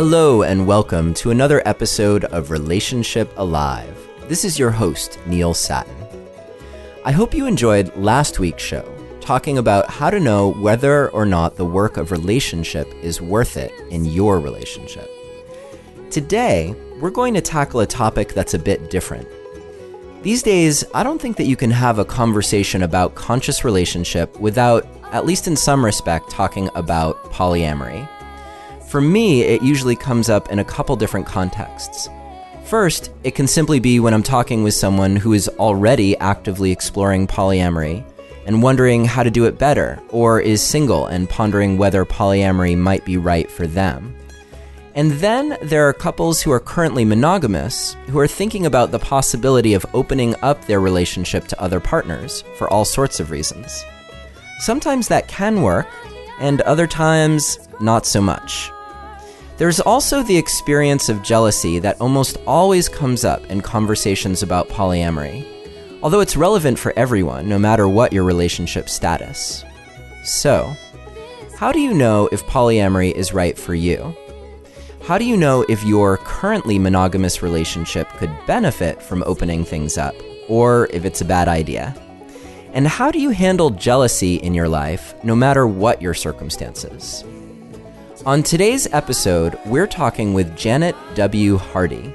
Hello and welcome to another episode of Relationship Alive. This is your host, Neil Sattin. I hope you enjoyed last week's show, talking about how to know whether or not the work of relationship is worth it in your relationship. Today, we're going to tackle a topic that's a bit different. These days, I don't think that you can have a conversation about conscious relationship without, at least in some respect, talking about polyamory. For me, it usually comes up in a couple different contexts. First, it can simply be when I'm talking with someone who is already actively exploring polyamory and wondering how to do it better, or is single and pondering whether polyamory might be right for them. And then there are couples who are currently monogamous who are thinking about the possibility of opening up their relationship to other partners for all sorts of reasons. Sometimes that can work, and other times, not so much. There's also the experience of jealousy that almost always comes up in conversations about polyamory, although it's relevant for everyone, no matter what your relationship status. So, how do you know if polyamory is right for you? How do you know if your currently monogamous relationship could benefit from opening things up, or if it's a bad idea? And how do you handle jealousy in your life, no matter what your circumstances? On today's episode, we're talking with Janet W. Hardy,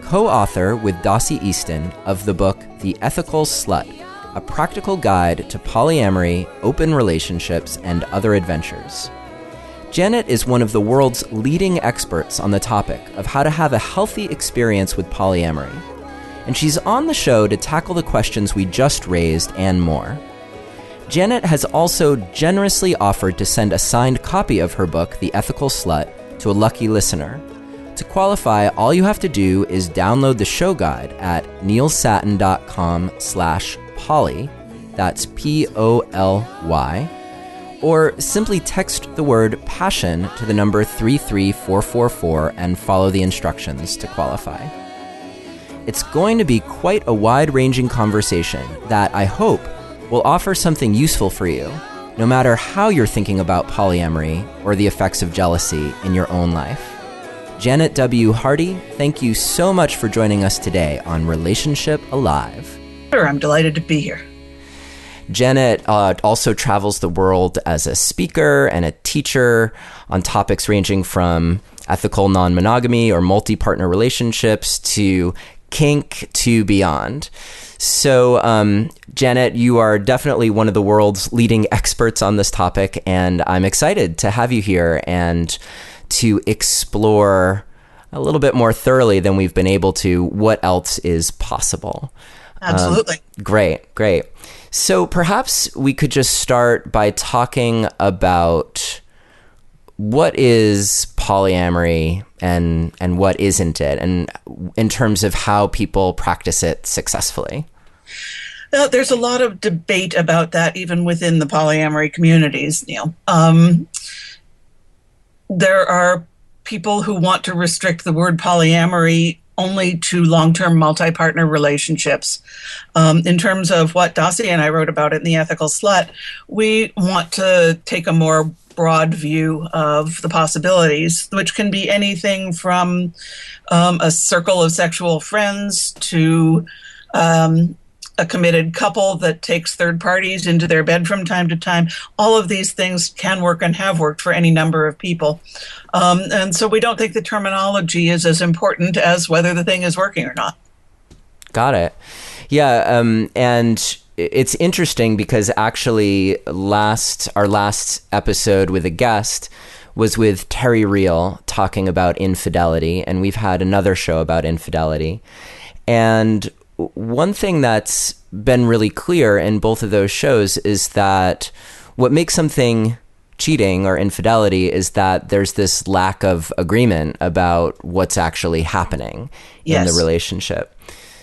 co-author with Dossie Easton of the book The Ethical Slut, a practical guide to polyamory, open relationships, and other adventures. Janet is one of the world's leading experts on the topic of how to have a healthy experience with polyamory, and she's on the show to tackle the questions we just raised and more. Janet has also generously offered to send a signed copy of her book, The Ethical Slut, to a lucky listener. To qualify, all you have to do is download the show guide at neilsattin.com/poly, that's P-O-L-Y, or simply text the word PASSION to the number 33444 and follow the instructions to qualify. It's going to be quite a wide-ranging conversation that I hope will offer something useful for you, no matter how you're thinking about polyamory or the effects of jealousy in your own life. Janet W. Hardy, thank you so much for joining us today on Relationship Alive. Sure, I'm delighted to be here. Janet also travels the world as a speaker and a teacher on topics ranging from ethical non-monogamy or multi-partner relationships to kink to beyond. So, Janet, you are definitely one of the world's leading experts on this topic, and I'm excited to have you here and to explore a little bit more thoroughly than we've been able to what else is possible. Absolutely. Great. So perhaps we could just start by talking about what is polyamory and what isn't it, and in terms of how people practice it successfully. There's a lot of debate about that even within the polyamory communities, Neil. There are people who want to restrict the word polyamory only to long-term multi-partner relationships. In terms of what Dossie and I wrote about in The Ethical Slut, we want to take a more broad view of the possibilities, which can be anything from a circle of sexual friends to a committed couple that takes third parties into their bed from time to time. All of these things can work and have worked for any number of people. And so we don't think the terminology is as important as whether the thing is working or not. Got it. Yeah, and it's interesting because actually our last episode with a guest was with Terry Real talking about infidelity, and we've had another show about infidelity. And one thing that's been really clear in both of those shows is that what makes something cheating or infidelity is that there's this lack of agreement about what's actually happening in the relationship.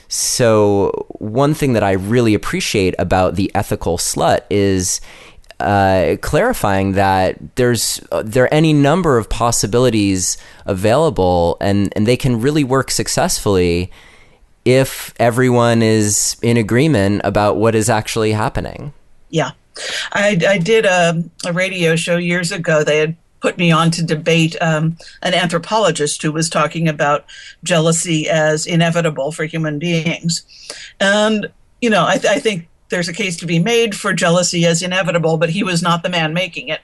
So one thing that I really appreciate about The Ethical Slut is clarifying that there are any number of possibilities available, and they can really work successfully if everyone is in agreement about what is actually happening. Yeah. I did a radio show years ago. They had put me on to debate an anthropologist who was talking about jealousy as inevitable for human beings. And, I think there's a case to be made for jealousy as inevitable, but he was not the man making it.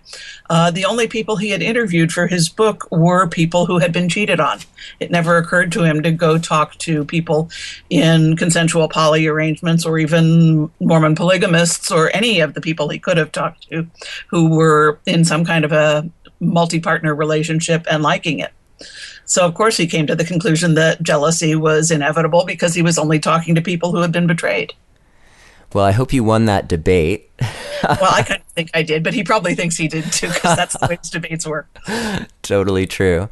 The only people he had interviewed for his book were people who had been cheated on. It never occurred to him to go talk to people in consensual poly arrangements or even Mormon polygamists or any of the people he could have talked to who were in some kind of a multi-partner relationship and liking it. So, of course, he came to the conclusion that jealousy was inevitable because he was only talking to people who had been betrayed. Well, I hope you won that debate. Well, I kind of think I did, but he probably thinks he did too, because that's the way his debates work. Totally true.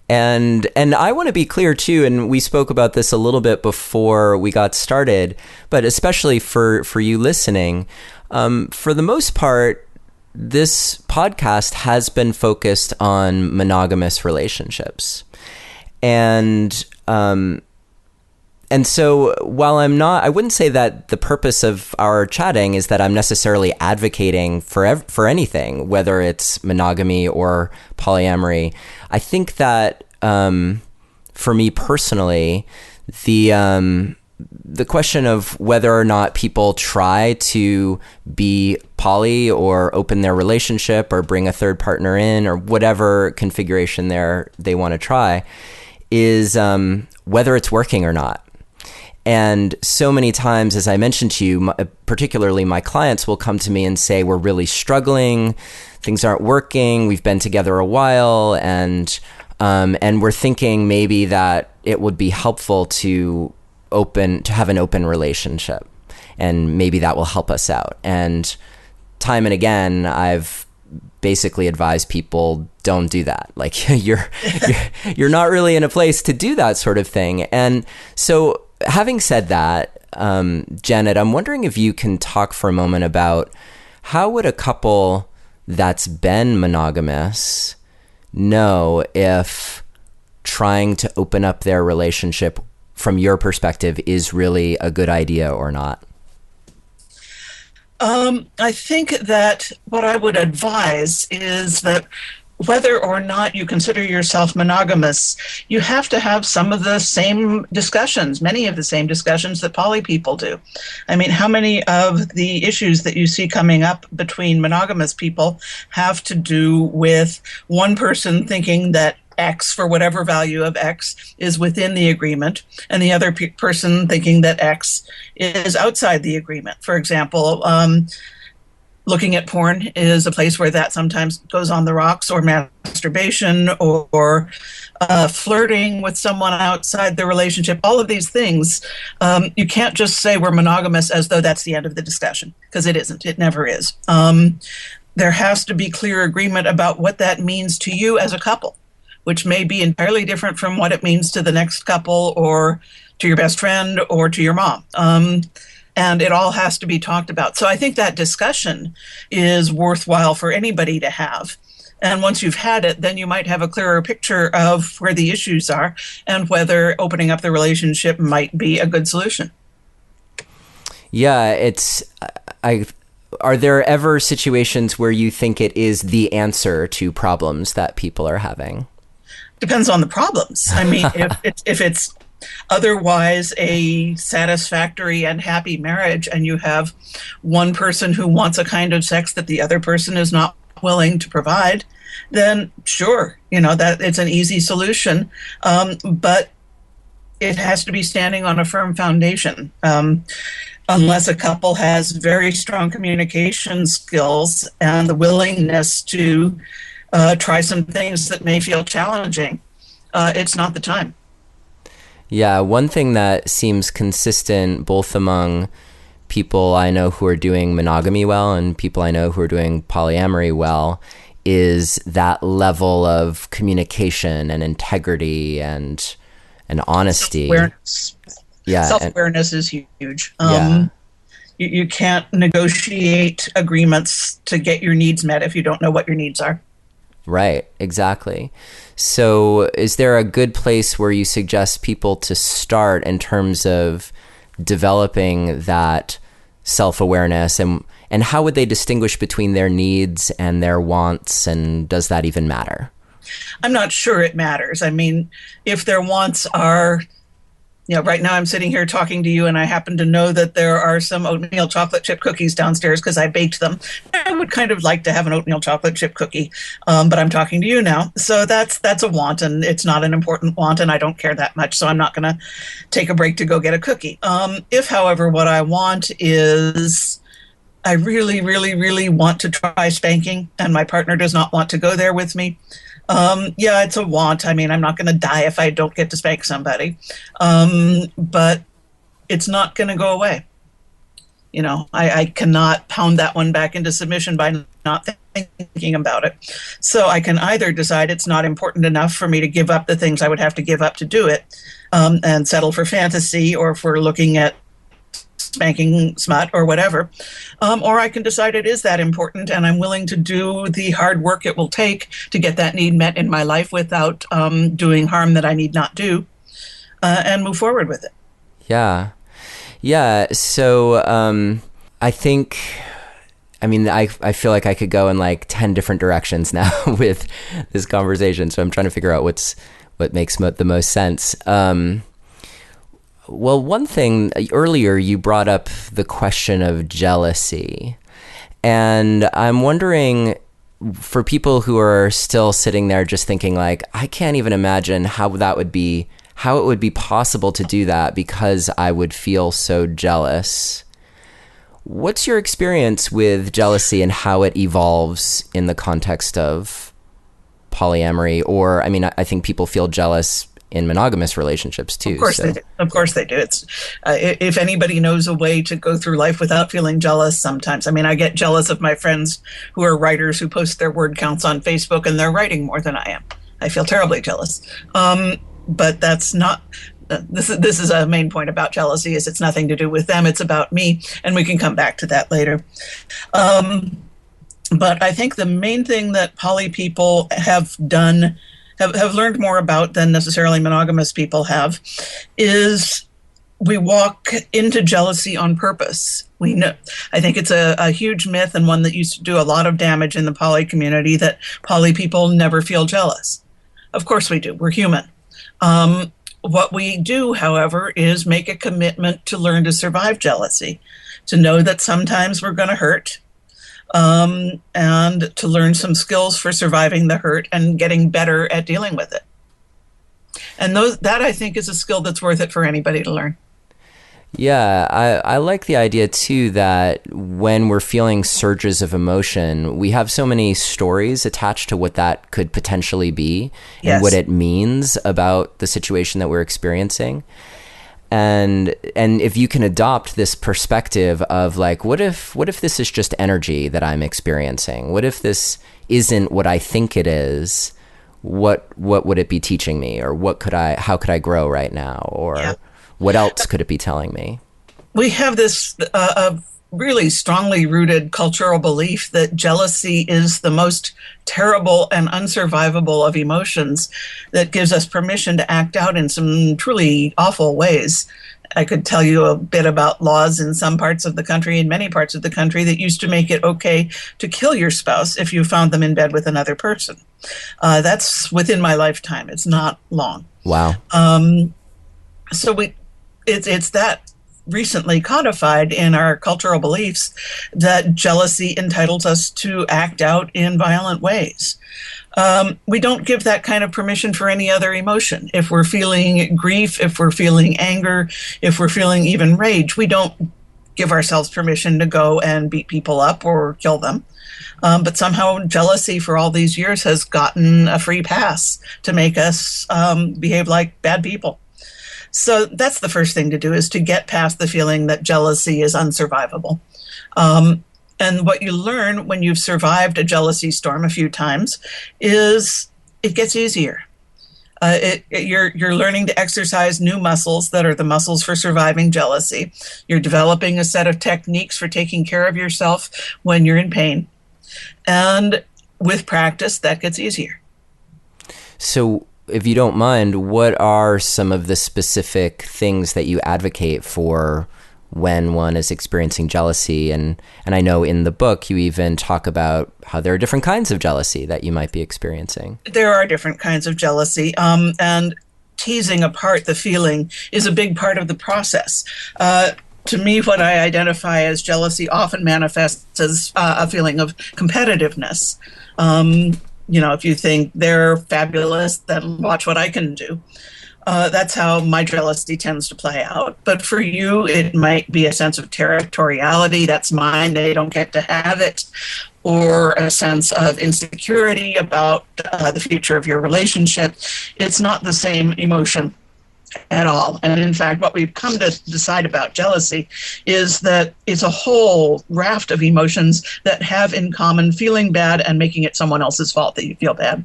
And I want to be clear too, and we spoke about this a little bit before we got started, but especially for you listening, for the most part, this podcast has been focused on monogamous relationships. And so while I wouldn't say that the purpose of our chatting is that I'm necessarily advocating for anything, whether it's monogamy or polyamory. I think that for me personally, the question of whether or not people try to be poly or open their relationship or bring a third partner in or whatever configuration they want to try is whether it's working or not. And so many times, as I mentioned to you, particularly my clients will come to me and say, we're really struggling, things aren't working, we've been together a while, and we're thinking maybe that it would be helpful to have an open relationship, and maybe that will help us out. And time and again, I've basically advised people, don't do that. Like you're not really in a place to do that sort of thing. And so having said that, Janet, I'm wondering if you can talk for a moment about how would a couple that's been monogamous know if trying to open up their relationship from your perspective is really a good idea or not? I think that what I would advise is that whether or not you consider yourself monogamous, you have to have some of the same discussions, many of the same discussions that poly people do. I mean, how many of the issues that you see coming up between monogamous people have to do with one person thinking that X, for whatever value of X, is within the agreement, and the other person thinking that X is outside the agreement? For example, looking at porn is a place where that sometimes goes on the rocks, or masturbation, or flirting with someone outside the relationship. All of these things, you can't just say we're monogamous as though that's the end of the discussion, because it isn't. It never is. There has to be clear agreement about what that means to you as a couple, which may be entirely different from what it means to the next couple, or to your best friend, or to your mom. And it all has to be talked about. So I think that discussion is worthwhile for anybody to have. And once you've had it, then you might have a clearer picture of where the issues are and whether opening up the relationship might be a good solution. Yeah, are there ever situations where you think it is the answer to problems that people are having? Depends on the problems. I mean, if it's otherwise a satisfactory and happy marriage, and you have one person who wants a kind of sex that the other person is not willing to provide, then sure, that it's an easy solution. But it has to be standing on a firm foundation. Unless a couple has very strong communication skills and the willingness to try some things that may feel challenging, it's not the time. Yeah, one thing that seems consistent both among people I know who are doing monogamy well and people I know who are doing polyamory well is that level of communication and integrity and honesty. Self-awareness. Yeah, self-awareness is huge. Yeah. You can't negotiate agreements to get your needs met if you don't know what your needs are. Right, exactly. So is there a good place where you suggest people to start in terms of developing that self-awareness? And And how would they distinguish between their needs and their wants? And does that even matter? I'm not sure it matters. I mean, if their wants are, right now I'm sitting here talking to you and I happen to know that there are some oatmeal chocolate chip cookies downstairs because I baked them. I would kind of like to have an oatmeal chocolate chip cookie, but I'm talking to you now. So that's a want, and it's not an important want, and I don't care that much, so I'm not going to take a break to go get a cookie. If, however, what I want is I really, really, really want to try spanking, and my partner does not want to go there with me, it's a want. I mean, I'm not going to die if I don't get to spank somebody, but it's not going to go away. I cannot pound that one back into submission by not thinking about it. So I can either decide it's not important enough for me to give up the things I would have to give up to do it, and settle for fantasy, or if we're looking at spanking smut or whatever, or I can decide it is that important and I'm willing to do the hard work it will take to get that need met in my life without doing harm that I need not do, and move forward with it. So I think, I feel like I could go in like 10 different directions now with this conversation, so I'm trying to figure out what makes the most sense. Well, one thing, earlier you brought up the question of jealousy. And I'm wondering, for people who are still sitting there just thinking like, I can't even imagine how it would be possible to do that because I would feel so jealous. What's your experience with jealousy and how it evolves in the context of polyamory? Or, I think people feel jealous in monogamous relationships too. Of course they do. It's if anybody knows a way to go through life without feeling jealous, sometimes. I get jealous of my friends who are writers who post their word counts on Facebook and they're writing more than I am. I feel terribly jealous. But that's not. This is a main point about jealousy. Is it's nothing to do with them. It's about me, and we can come back to that later. But I think the main thing that poly people have done. Have learned more about than necessarily monogamous people have, is we walk into jealousy on purpose. We know, I think it's a huge myth, and one that used to do a lot of damage in the poly community, that poly people never feel jealous. Of course we do. We're human. What we do, however, is make a commitment to learn to survive jealousy, to know that sometimes we're going to hurt, and to learn some skills for surviving the hurt and getting better at dealing with it. And that I think is a skill that's worth it for anybody to learn. Yeah, I like the idea too that when we're feeling surges of emotion, we have so many stories attached to what that could potentially be, yes, and what it means about the situation that we're experiencing. And if you can adopt this perspective of like, what if this is just energy that I'm experiencing? What if this isn't what I think it is? What would it be teaching me? Or how could I grow right now? Or what else could it be telling me? We have this really strongly rooted cultural belief that jealousy is the most terrible and unsurvivable of emotions that gives us permission to act out in some truly awful ways. I could tell you a bit about laws in some parts of the country, in many parts of the country, that used to make it okay to kill your spouse if you found them in bed with another person. That's within my lifetime. It's not long. Wow. So it's that recently codified in our cultural beliefs that jealousy entitles us to act out in violent ways. We don't give that kind of permission for any other emotion. If we're feeling grief, if we're feeling anger, if we're feeling even rage, we don't give ourselves permission to go and beat people up or kill them. But somehow jealousy for all these years has gotten a free pass to make us behave like bad people. So that's the first thing to do, is to get past the feeling that jealousy is unsurvivable. And what you learn when you've survived a jealousy storm a few times is it gets easier. You're learning to exercise new muscles that are the muscles for surviving jealousy. You're developing a set of techniques for taking care of yourself when you're in pain. And with practice, that gets easier. So if you don't mind, what are some of the specific things that you advocate for when one is experiencing jealousy. And I know in the book you even talk about how there are different kinds of jealousy that you might be experiencing. There are different kinds of jealousy, and teasing apart the feeling is a big part of the process. To me, what I identify as jealousy often manifests as a feeling of competitiveness. If you think they're fabulous, then watch what I can do. That's how my jealousy tends to play out. But for you, it might be a sense of territoriality. That's mine. They don't get to have it. Or a sense of insecurity about the future of your relationship. It's not the same emotion at all. And in fact, what we've come to decide about jealousy is that it's a whole raft of emotions that have in common feeling bad and making it someone else's fault that you feel bad.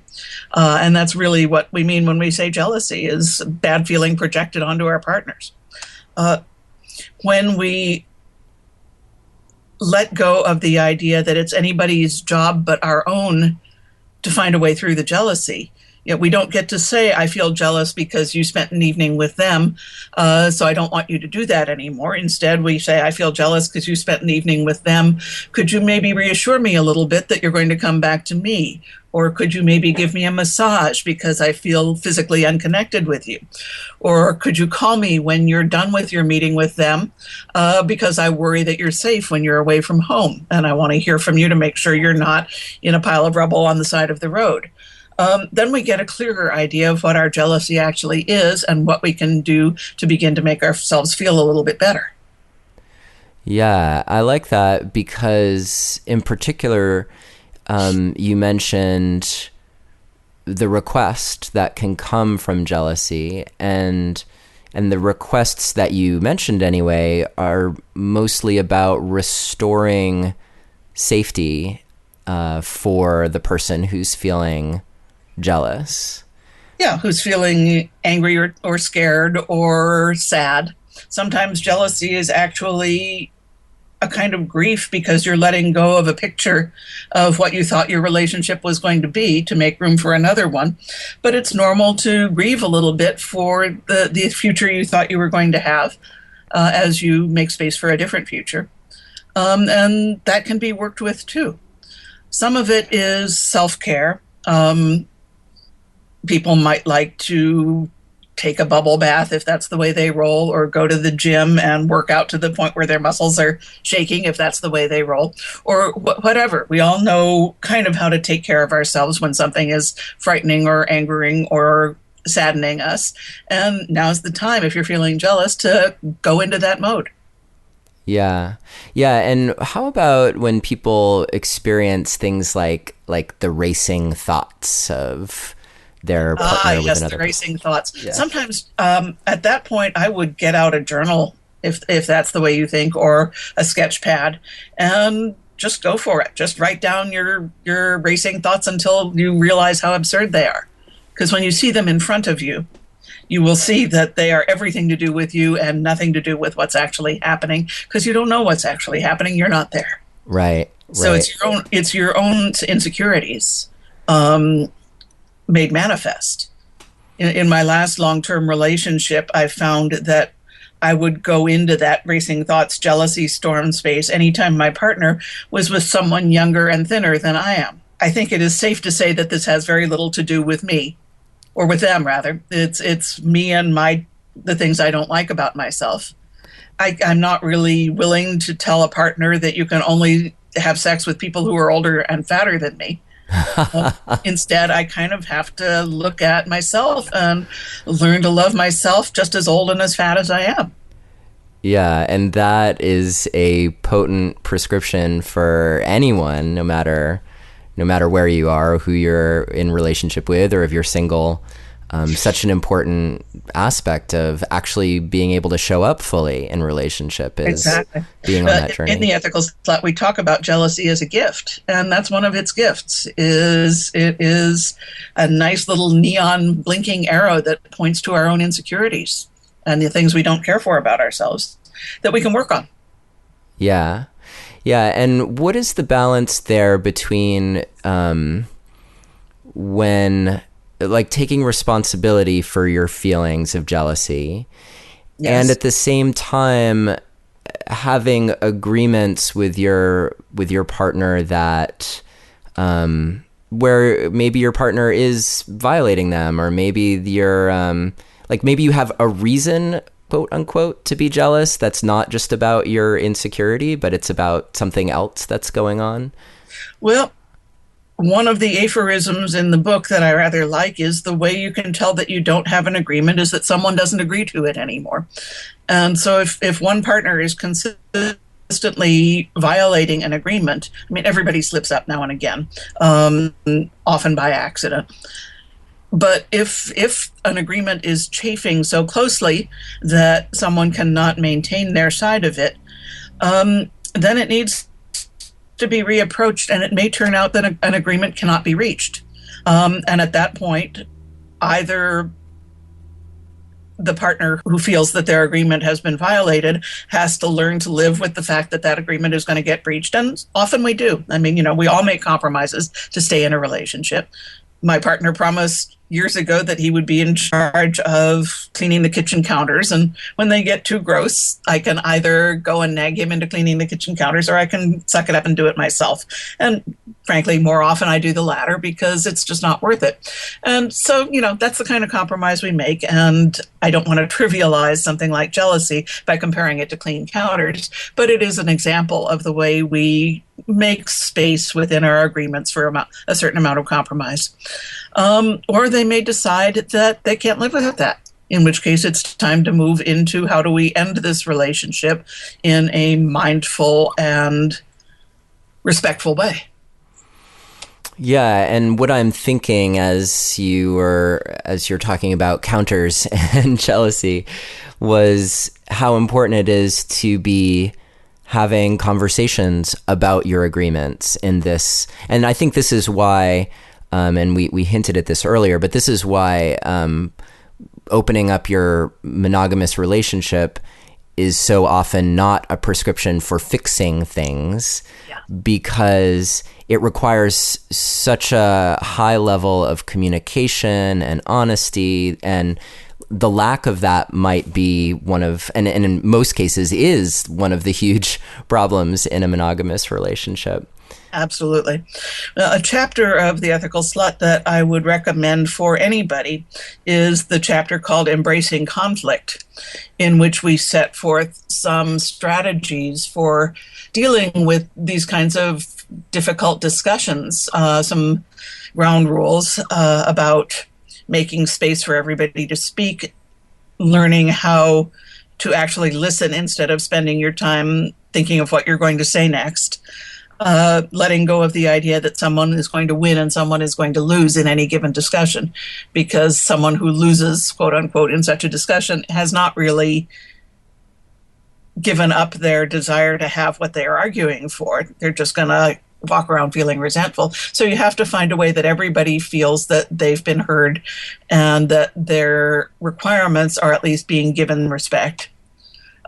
And that's really what we mean when we say jealousy, is bad feeling projected onto our partners. When we let go of the idea that it's anybody's job but our own to find a way through the jealousy, we don't get to say, I feel jealous because you spent an evening with them, so I don't want you to do that anymore. Instead, we say, I feel jealous because you spent an evening with them. Could you maybe reassure me a little bit that you're going to come back to me? Or could you maybe give me a massage because I feel physically unconnected with you? Or could you call me when you're done with your meeting with them because I worry that you're safe when you're away from home, and I want to hear from you to make sure you're not in a pile of rubble on the side of the road. Then we get a clearer idea of what our jealousy actually is and what we can do to begin to make ourselves feel a little bit better. Yeah, I like that because in particular, you mentioned the request that can come from jealousy, and the requests that you mentioned anyway are mostly about restoring safety for the person who's feeling jealous. Yeah, who's feeling angry or scared or sad. Sometimes jealousy is actually a kind of grief because you're letting go of a picture of what you thought your relationship was going to be to make room for another one. But it's normal to grieve a little bit for the future you thought you were going to have as you make space for a different future. And that can be worked with too. Some of it is self-care. People might like to take a bubble bath if that's the way they roll, or go to the gym and work out to the point where their muscles are shaking if that's the way they roll, or whatever. We all know kind of how to take care of ourselves when something is frightening or angering or saddening us. And now's the time, if you're feeling jealous, to go into that mode. Yeah. Yeah. And how about when people experience things like the racing thoughts of their partner with another? The racing thoughts. Yeah. Sometimes at that point, I would get out a journal if that's the way you think, or a sketch pad, and just go for it. Just write down your racing thoughts until you realize how absurd they are. Because when you see them in front of you, you will see that they are everything to do with you and nothing to do with what's actually happening, because you don't know what's actually happening. You're not there. Right. So it's your own insecurities made manifest. In my last long-term relationship, I found that I would go into that racing thoughts, jealousy storm space anytime my partner was with someone younger and thinner than I am. I think it is safe to say that this has very little to do with me, or with them rather. It's me and the things I don't like about myself. I'm not really willing to tell a partner that you can only have sex with people who are older and fatter than me. Instead, I kind of have to look at myself and learn to love myself just as old and as fat as I am. Yeah, and that is a potent prescription for anyone, no matter where you are, who you're in relationship with, or if you're single. Such an important aspect of actually being able to show up fully in relationship is being on that journey. In the Ethical Slut, we talk about jealousy as a gift, and that's one of its gifts. It is a nice little neon blinking arrow that points to our own insecurities and the things we don't care for about ourselves that we can work on. Yeah. Yeah, and what is the balance there between when, like, taking responsibility for your feelings of jealousy, yes, and at the same time having agreements with your partner that where maybe your partner is violating them, or maybe you're maybe you have a reason, quote unquote, to be jealous that's not just about your insecurity, but it's about something else that's going on? Well, one of the aphorisms in the book that I rather like is the way you can tell that you don't have an agreement is that someone doesn't agree to it anymore. And so if one partner is consistently violating an agreement, I mean, everybody slips up now and again, often by accident. But if an agreement is chafing so closely that someone cannot maintain their side of it, then it needs to be reapproached, and it may turn out that an agreement cannot be reached. And at that point, either the partner who feels that their agreement has been violated has to learn to live with the fact that that agreement is going to get breached. And often we do. I mean, we all make compromises to stay in a relationship. My partner promised years ago that he would be in charge of cleaning the kitchen counters. And when they get too gross, I can either go and nag him into cleaning the kitchen counters, or I can suck it up and do it myself. And frankly, more often I do the latter because it's just not worth it. And so, that's the kind of compromise we make. And I don't want to trivialize something like jealousy by comparing it to clean counters, but it is an example of the way we make space within our agreements for a certain amount of compromise. Or they may decide that they can't live without that, in which case it's time to move into how do we end this relationship in a mindful and respectful way. Yeah, and what I'm thinking as you're talking about counters and jealousy was how important it is to be having conversations about your agreements in this. And I think this is why, and we hinted at this earlier, but this is why opening up your monogamous relationship is so often not a prescription for fixing things, because it requires such a high level of communication and honesty, and the lack of that might be one of, and in most cases is one of the huge problems in a monogamous relationship. Absolutely. A chapter of The Ethical Slut that I would recommend for anybody is the chapter called Embracing Conflict, in which we set forth some strategies for dealing with these kinds of difficult discussions, some ground rules about making space for everybody to speak, learning how to actually listen instead of spending your time thinking of what you're going to say next, letting go of the idea that someone is going to win and someone is going to lose in any given discussion, because someone who loses, quote unquote, in such a discussion has not really given up their desire to have what they are arguing for. They're just going to walk around feeling resentful. So you have to find a way that everybody feels that they've been heard and that their requirements are at least being given respect.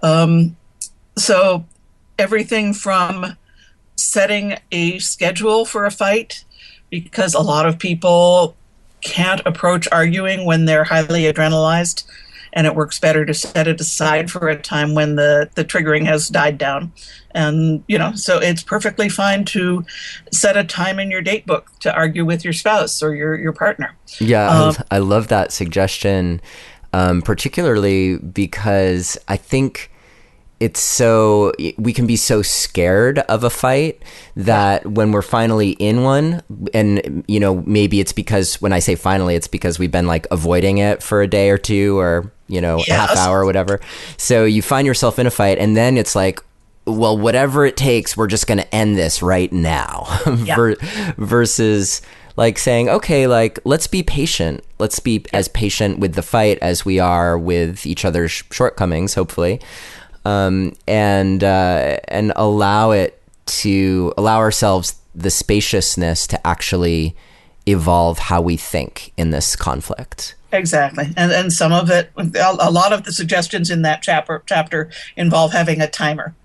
So everything from setting a schedule for a fight, because a lot of people can't approach arguing when they're highly adrenalized, and it works better to set it aside for a time when the triggering has died down. And, so it's perfectly fine to set a time in your date book to argue with your spouse or your partner. Yeah, I love that suggestion, particularly because I think we can be so scared of a fight that when we're finally in one, and maybe it's because, when I say finally, it's because we've been avoiding it for a day or two, or half hour or whatever. So you find yourself in a fight, and then it's like, well, whatever it takes, we're just going to end this right now. Versus saying, okay, let's be patient. Let's be as patient with the fight as we are with each other's shortcomings, hopefully. And allow ourselves the spaciousness to actually evolve how we think in this conflict. Exactly. And some of it, a lot of the suggestions in that chapter involve having a timer,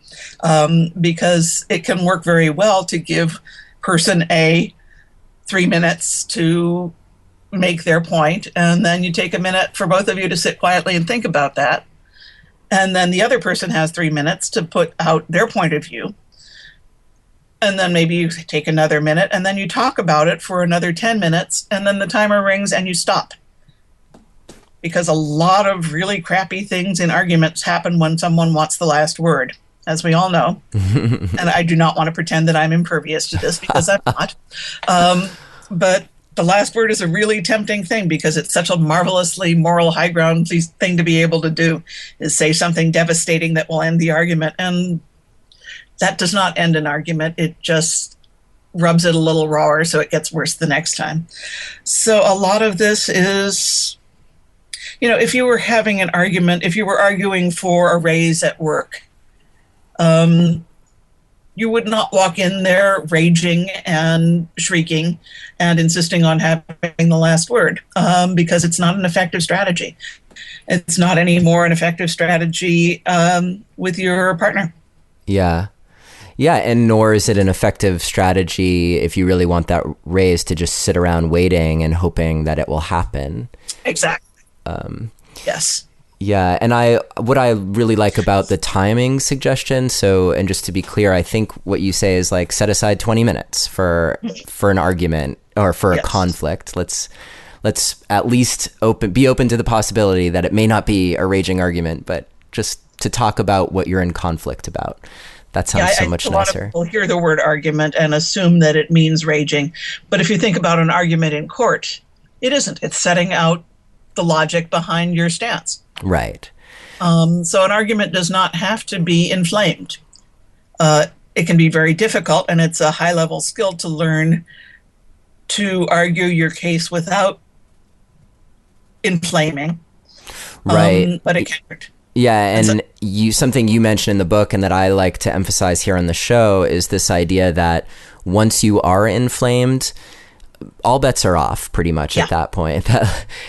because it can work very well to give person A 3 minutes to make their point, and then you take a minute for both of you to sit quietly and think about that. And then the other person has 3 minutes to put out their point of view. And then maybe you take another minute, and then you talk about it for another 10 minutes, and then the timer rings and you stop. Because a lot of really crappy things in arguments happen when someone wants the last word, as we all know. And I do not want to pretend that I'm impervious to this, because I'm not. But the last word is a really tempting thing, because it's such a marvelously moral high ground thing to be able to do, is say something devastating that will end the argument. And that does not end an argument. It just rubs it a little rawer, so it gets worse the next time. So a lot of this is, if you were having an argument, if you were arguing for a raise at work, you would not walk in there raging and shrieking and insisting on having the last word, because it's not an effective strategy. It's not any more an effective strategy with your partner. Yeah. Yeah, and nor is it an effective strategy if you really want that raise to just sit around waiting and hoping that it will happen. Exactly. Yes. Yeah, and what I really like about the timing suggestion, and just to be clear, I think what you say is like set aside 20 minutes for an argument or for a conflict. Let's at least be open to the possibility that it may not be a raging argument, but just to talk about what you're in conflict about. That sounds so much nicer. A lot of people hear the word argument and assume that it means raging. But if you think about an argument in court, it isn't. It's setting out the logic behind your stance. Right. So an argument does not have to be inflamed. It can be very difficult, and it's a high-level skill to learn to argue your case without inflaming. Right. But it can work. Yeah, and something you mentioned in the book and that I like to emphasize here on the show is this idea that once you are inflamed, all bets are off pretty much at that point.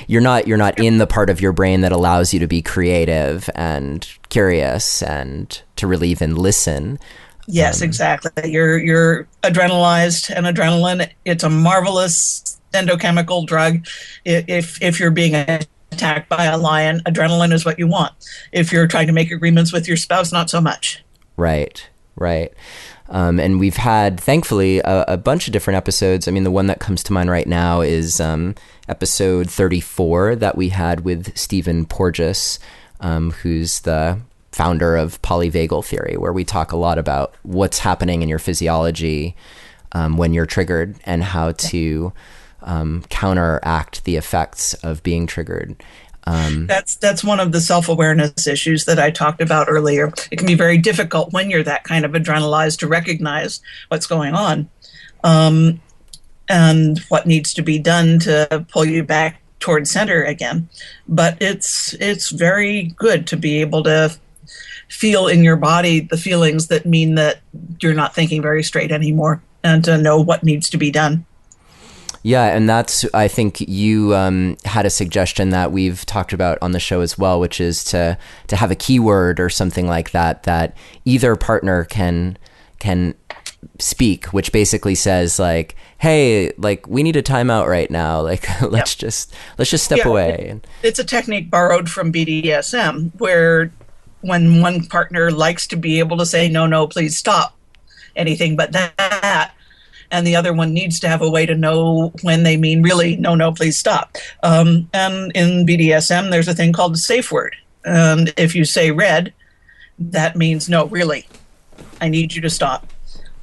You're not in the part of your brain that allows you to be creative and curious and to really even listen. Yes, exactly. You're adrenalized, and adrenaline, it's a marvelous endochemical drug. If you're being attacked by a lion, adrenaline is what you want. If you're trying to make agreements with your spouse, not so much. Right. And we've had, thankfully, a bunch of different episodes. I mean, the one that comes to mind right now is episode 34 that we had with Stephen Porges, who's the founder of polyvagal theory, where we talk a lot about what's happening in your physiology when you're triggered and how to counteract the effects of being triggered. That's one of the self-awareness issues that I talked about earlier. It can be very difficult when you're that kind of adrenalized to recognize what's going on, and what needs to be done to pull you back toward center again. But it's very good to be able to feel in your body the feelings that mean that you're not thinking very straight anymore, and to know what needs to be done. Yeah, and I think you had a suggestion that we've talked about on the show as well, which is to have a keyword or something like that either partner can speak, which basically says like, hey, like we need a timeout right now. Like let's just step away. It's a technique borrowed from BDSM, where when one partner likes to be able to say, no, please stop, anything but that, and the other one needs to have a way to know when they mean really, no, please stop. And in BDSM, there's a thing called a safe word. And if you say red, that means no, really, I need you to stop.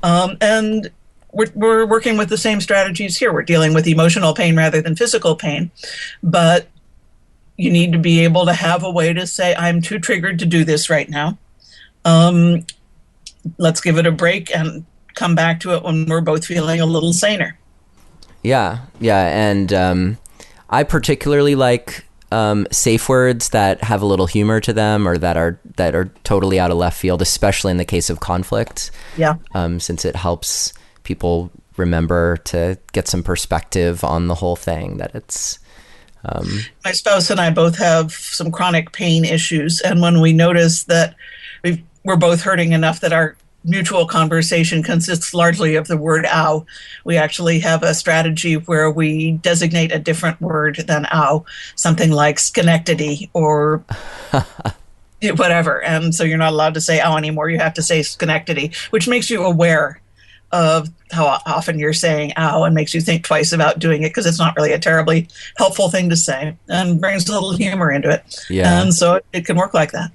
And we're working with the same strategies here. We're dealing with emotional pain rather than physical pain. But you need to be able to have a way to say, I'm too triggered to do this right now. Let's give it a break and come back to it when we're both feeling a little saner. Yeah. And I particularly like safe words that have a little humor to them, or that are totally out of left field, especially in the case of conflict. Yeah. Since it helps people remember to get some perspective on the whole thing, that it's... My spouse and I both have some chronic pain issues, and when we notice that we're both hurting enough that our mutual conversation consists largely of the word ow, we actually have a strategy where we designate a different word than ow, something like Schenectady or whatever. And so you're not allowed to say ow anymore. You have to say Schenectady, which makes you aware of how often you're saying ow and makes you think twice about doing it because it's not really a terribly helpful thing to say and brings a little humor into it. Yeah. And so it can work like that.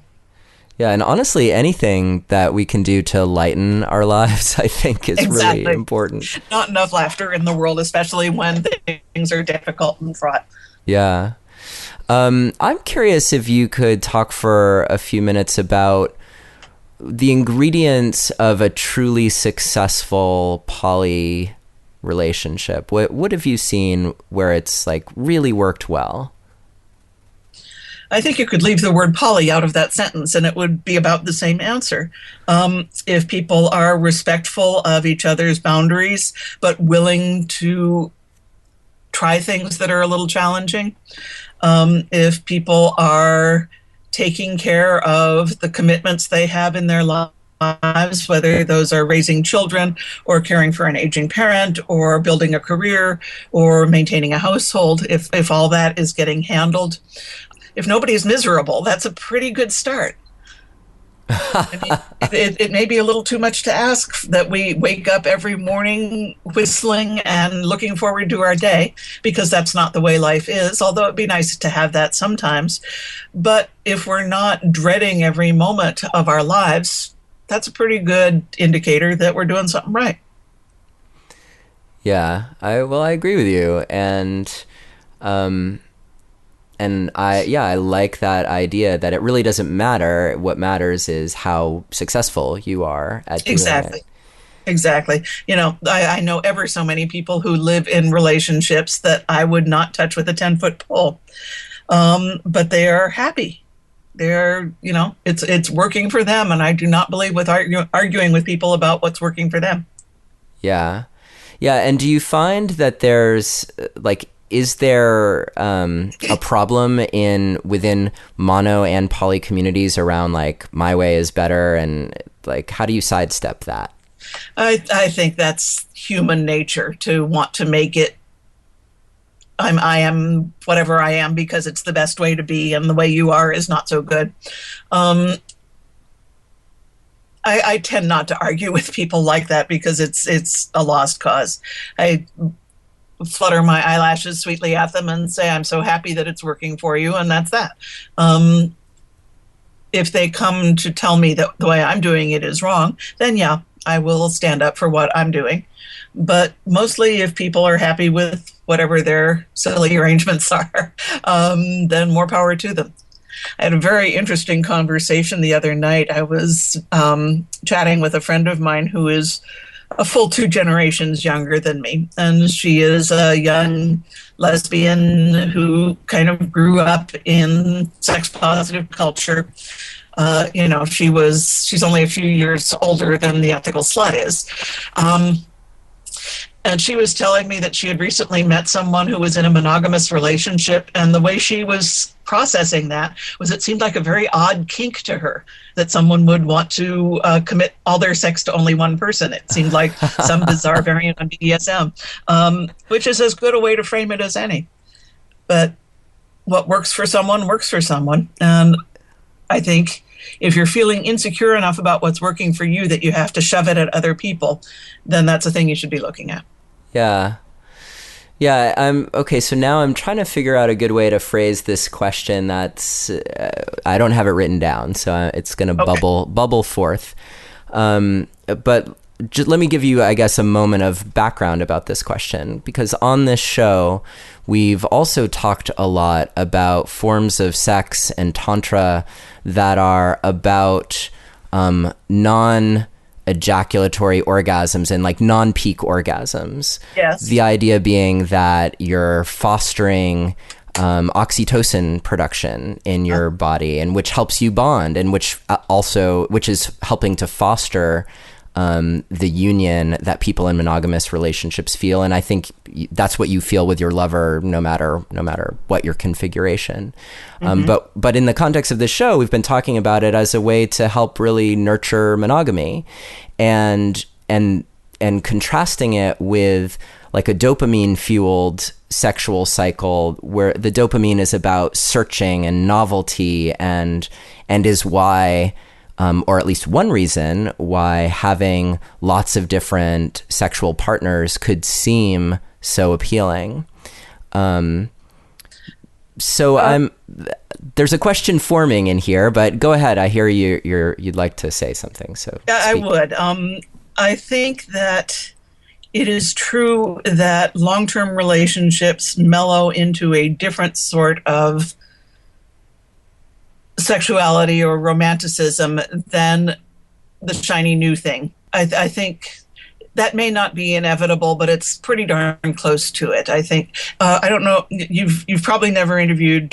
Yeah, and honestly, anything that we can do to lighten our lives, I think, is really important. Not enough laughter in the world, especially when things are difficult and fraught. Yeah. I'm curious if you could talk for a few minutes about the ingredients of a truly successful poly relationship. What have you seen where it's like really worked well? I think you could leave the word poly out of that sentence and it would be about the same answer. If people are respectful of each other's boundaries, but willing to try things that are a little challenging, if people are taking care of the commitments they have in their lives, whether those are raising children or caring for an aging parent or building a career or maintaining a household, if all that is getting handled, if nobody's miserable, that's a pretty good start. I mean, it may be a little too much to ask that we wake up every morning whistling and looking forward to our day, because that's not the way life is, although it'd be nice to have that sometimes. But if we're not dreading every moment of our lives, that's a pretty good indicator that we're doing something right. Yeah, I agree with you. And I like that idea that it really doesn't matter. What matters is how successful you are at doing it. Exactly. You know, I know ever so many people who live in relationships that I would not touch with a 10-foot pole. But they are happy. They're, it's working for them. And I do not believe with arguing with people about what's working for them. Yeah. Yeah. And do you find that there's is there a problem within mono and poly communities around like my way is better, and like how do you sidestep that? I think that's human nature to want to make it I am whatever I am because it's the best way to be, and the way you are is not so good. I tend not to argue with people like that because it's a lost cause. I flutter my eyelashes sweetly at them and say, I'm so happy that it's working for you, and that's that. If they come to tell me that the way I'm doing it is wrong, then yeah, I will stand up for what I'm doing. But mostly if people are happy with whatever their silly arrangements are, then more power to them. I had a very interesting conversation the other night. I was chatting with a friend of mine who is a full 2 generations younger than me. And she is a young lesbian who kind of grew up in sex positive culture. She's only a few years older than the Ethical Slut is. And she was telling me that she had recently met someone who was in a monogamous relationship, and the way she was processing that was it seemed like a very odd kink to her, that someone would want to commit all their sex to only one person. It seemed like some bizarre variant on BDSM, which is as good a way to frame it as any. But what works for someone works for someone. And I think if you're feeling insecure enough about what's working for you that you have to shove it at other people, then that's a thing you should be looking at. Yeah. Yeah. Okay. So now I'm trying to figure out a good way to phrase this question that's, I don't have it written down, so it's going to bubble forth. But let me give you, I guess, a moment of background about this question, because on this show, we've also talked a lot about forms of sex and tantra that are about non-ejaculatory orgasms and like non-peak orgasms. Yes. The idea being that you're fostering oxytocin production in your body, and which helps you bond, and which is helping to foster the union that people in monogamous relationships feel. And I think that's what you feel with your lover, no matter what your configuration. But in the context of this show, we've been talking about it as a way to help really nurture monogamy, and contrasting it with like a dopamine fueled sexual cycle where the dopamine is about searching and novelty and is why, or at least one reason why having lots of different sexual partners could seem so appealing. There's a question forming in here, but go ahead. I hear you'd like to say something. So yeah, I would. I think that it is true that long-term relationships mellow into a different sort of sexuality or romanticism than the shiny new thing. I think that may not be inevitable, but it's pretty darn close to it. I think. I don't know. You've probably never interviewed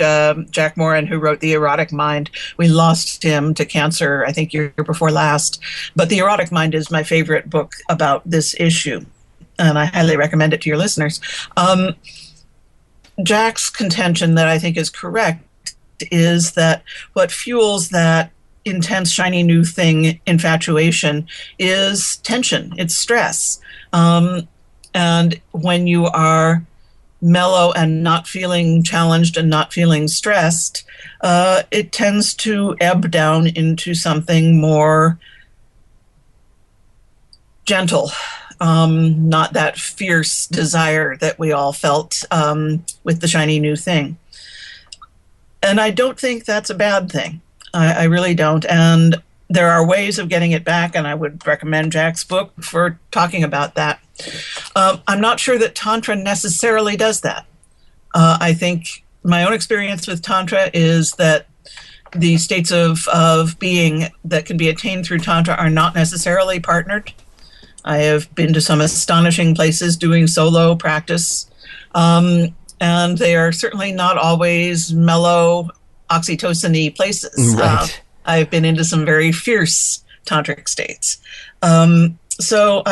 Jack Moran, who wrote The Erotic Mind. We lost him to cancer, I think, year before last. But The Erotic Mind is my favorite book about this issue, and I highly recommend it to your listeners. Jack's contention that I think is correct is that what fuels that intense, shiny new thing infatuation is tension. It's stress. And when you are mellow and not feeling challenged and not feeling stressed, it tends to ebb down into something more gentle. Not that fierce desire that we all felt with the shiny new thing. And I don't think that's a bad thing. I really don't. And there are ways of getting it back, and I would recommend Jack's book for talking about that. I'm not sure that Tantra necessarily does that. I think my own experience with Tantra is that the states of being that can be attained through Tantra are not necessarily partnered. I have been to some astonishing places doing solo practice, and they are certainly not always mellow, oxytocin-y places. Right. I've been into some very fierce tantric states. So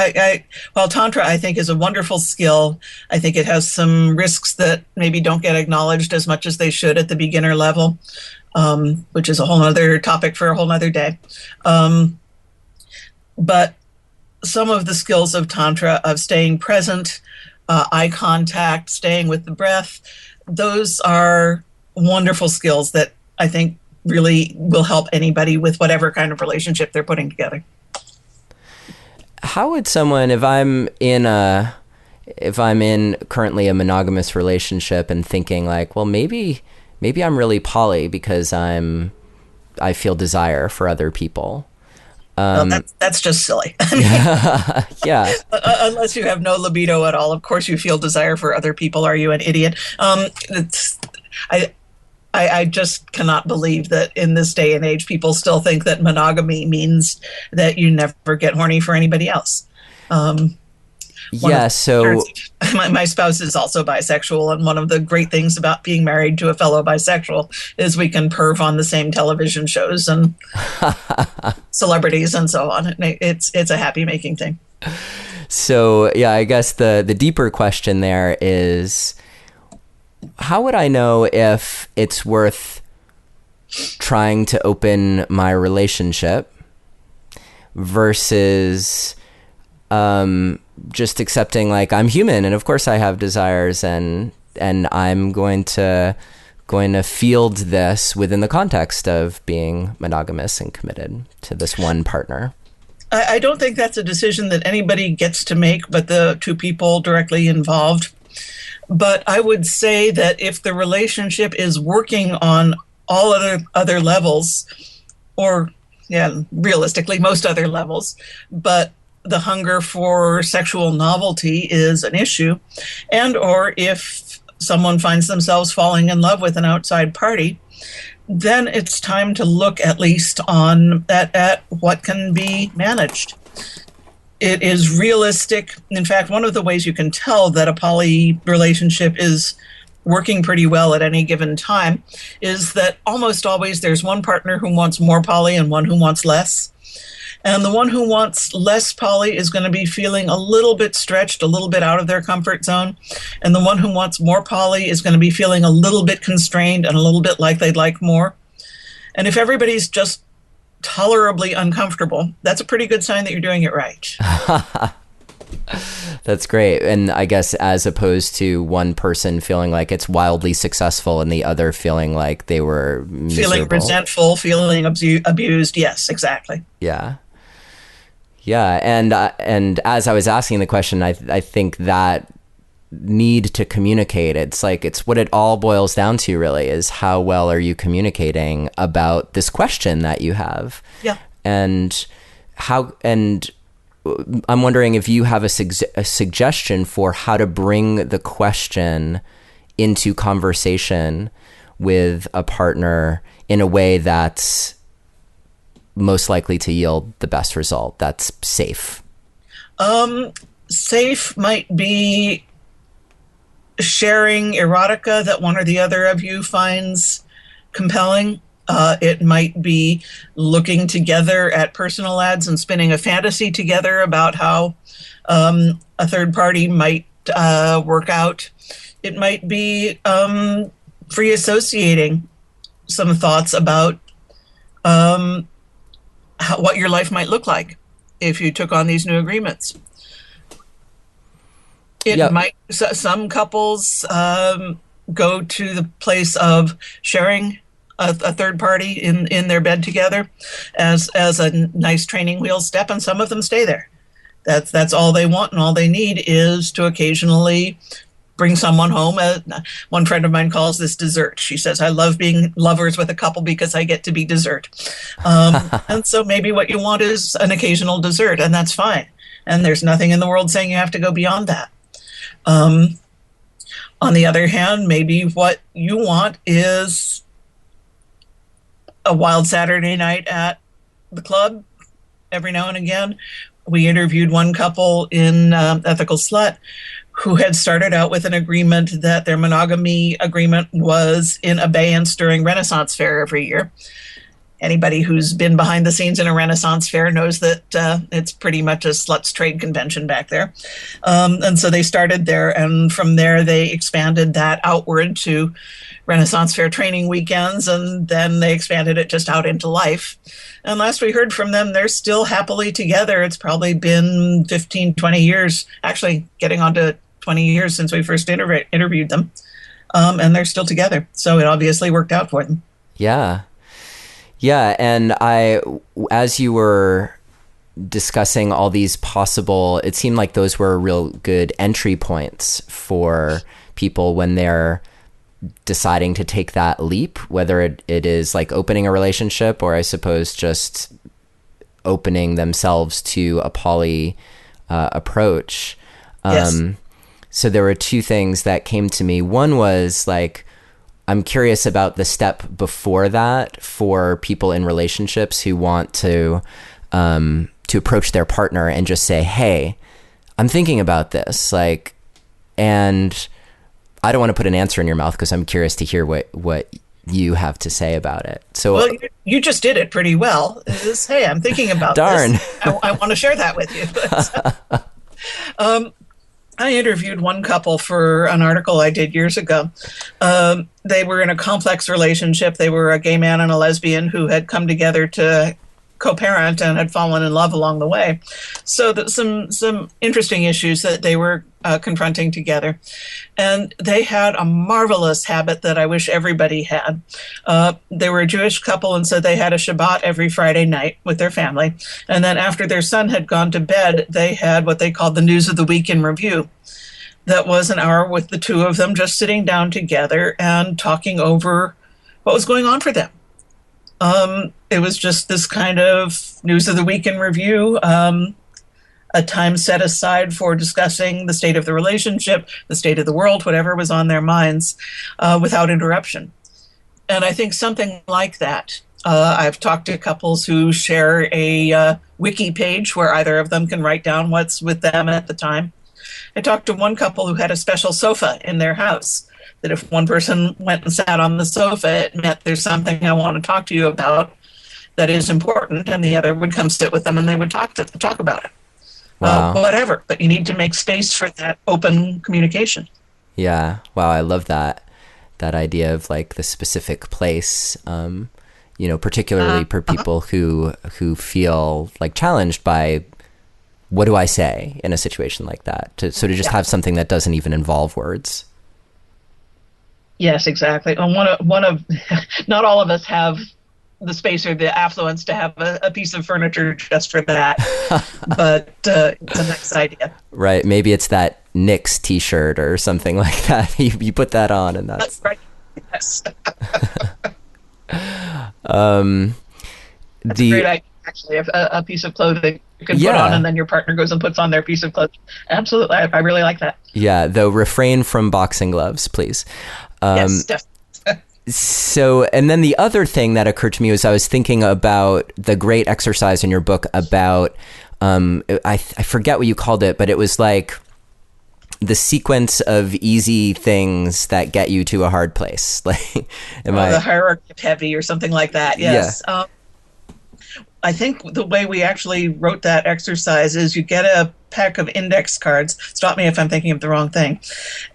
while Tantra, I think, is a wonderful skill, I think it has some risks that maybe don't get acknowledged as much as they should at the beginner level, which is a whole other topic for a whole other day. But some of the skills of Tantra, of staying present, eye contact, staying with the breath, those are wonderful skills that I think really will help anybody with whatever kind of relationship they're putting together. How would someone, if I'm in currently a monogamous relationship and thinking like, well, maybe I'm really poly because I feel desire for other people. Well, that's just silly. Yeah. Unless you have no libido at all, of course you feel desire for other people. Are you an idiot? I just cannot believe that in this day and age, people still think that monogamy means that you never get horny for anybody else. So my spouse is also bisexual, and one of the great things about being married to a fellow bisexual is we can perv on the same television shows and celebrities and so on. It's a happy making thing. So yeah, I guess the deeper question there is, how would I know if it's worth trying to open my relationship versus just accepting like I'm human and of course I have desires and I'm going to field this within the context of being monogamous and committed to this one partner? I don't think that's a decision that anybody gets to make but the two people directly involved. But I would say that if the relationship is working on all other levels, or realistically most other levels, but the hunger for sexual novelty is an issue, and or if someone finds themselves falling in love with an outside party, then it's time to look at least at what can be managed. It is realistic. In fact, one of the ways you can tell that a poly relationship is working pretty well at any given time is that almost always there's one partner who wants more poly and one who wants less. And the one who wants less poly is going to be feeling a little bit stretched, a little bit out of their comfort zone. And the one who wants more poly is going to be feeling a little bit constrained and a little bit like they'd like more. And if everybody's just tolerably uncomfortable, that's a pretty good sign that you're doing it right. That's great. And I guess as opposed to one person feeling like it's wildly successful and the other feeling like they were miserable. Feeling resentful, feeling abused. Yes, exactly. Yeah. Yeah. And as I was asking the question, I think that need to communicate, it's like, it's what it all boils down to really, is how well are you communicating about this question that you have? Yeah. And I'm wondering if you have a suggestion for how to bring the question into conversation with a partner in a way that's most likely to yield the best result, that's safe. Safe might be sharing erotica that one or the other of you finds compelling. It might be looking together at personal ads and spinning a fantasy together about how a third party might work out. It might be free associating some thoughts about what your life might look like if you took on these new agreements. It might, some couples go to the place of sharing a third party in their bed together as a nice training wheel step, and some of them stay there. That's all they want, and all they need is to occasionally bring someone home. One friend of mine calls this dessert. She says, I love being lovers with a couple because I get to be dessert. And so maybe what you want is an occasional dessert, and that's fine. And there's nothing in the world saying you have to go beyond that. On the other hand, maybe what you want is a wild Saturday night at the club every now and again. We interviewed one couple in Ethical Slut who had started out with an agreement that their monogamy agreement was in abeyance during Renaissance Fair every year. Anybody who's been behind the scenes in a Renaissance Fair knows that it's pretty much a sluts trade convention back there. And so they started there, and from there they expanded that outward to Renaissance Fair training weekends, and then they expanded it just out into life. And last we heard from them, they're still happily together. It's probably been 15, 20 years, actually getting on to 20 years since we first interviewed them. And they're still together. So it obviously worked out for them. Yeah. Yeah. And as you were discussing all these possible, it seemed like those were real good entry points for people when they're deciding to take that leap, whether it is like opening a relationship, or I suppose just opening themselves to a poly approach. Yes. So there were two things that came to me. One was like, I'm curious about the step before that for people in relationships who want to approach their partner and just say, hey, I'm thinking about this, like, and I don't want to put an answer in your mouth because I'm curious to hear what you have to say about it. So, well, you just did it pretty well. Is, hey, I'm thinking about darn. this. I want to share that with you. I interviewed one couple for an article I did years ago. They were in a complex relationship. They were a gay man and a lesbian who had come together to co-parent and had fallen in love along the way. So that some interesting issues that they were confronting together. And they had a marvelous habit that I wish everybody had. They were a Jewish couple, and so they had a Shabbat every Friday night with their family. And then after their son had gone to bed, they had what they called the News of the Week in Review. That was an hour with the two of them just sitting down together and talking over what was going on for them. It was just this kind of News of the Week in Review, a time set aside for discussing the state of the relationship, the state of the world, whatever was on their minds, without interruption. And I think something like that. I've talked to couples who share a wiki page where either of them can write down what's with them at the time. I talked to one couple who had a special sofa in their house, that if one person went and sat on the sofa, it meant there's something I want to talk to you about that is important, and the other would come sit with them and they would talk about it. Wow. Whatever, but you need to make space for that open communication. Yeah. Wow. I love that idea of like the specific place, particularly for people who feel like challenged by what do I say in a situation like that? To just have something that doesn't even involve words. Yes, exactly. And one of not all of us have the space or the affluence to have a piece of furniture just for that. But it's a nice idea. Right. Maybe it's that Knicks t-shirt or something like that. You put that on and that's right. Yes. That's a great idea, actually. A piece of clothing you can put on and then your partner goes and puts on their piece of clothing. Absolutely. I really like that. Yeah. Though refrain from boxing gloves, please. Yes, definitely. So, and then the other thing that occurred to me was I was thinking about the great exercise in your book about, I forget what you called it, but it was like the sequence of easy things that get you to a hard place. Like, the hierarchy of heavy or something like that. Yes. Yeah. I think the way we actually wrote that exercise is you get a pack of index cards. Stop me if I'm thinking of the wrong thing.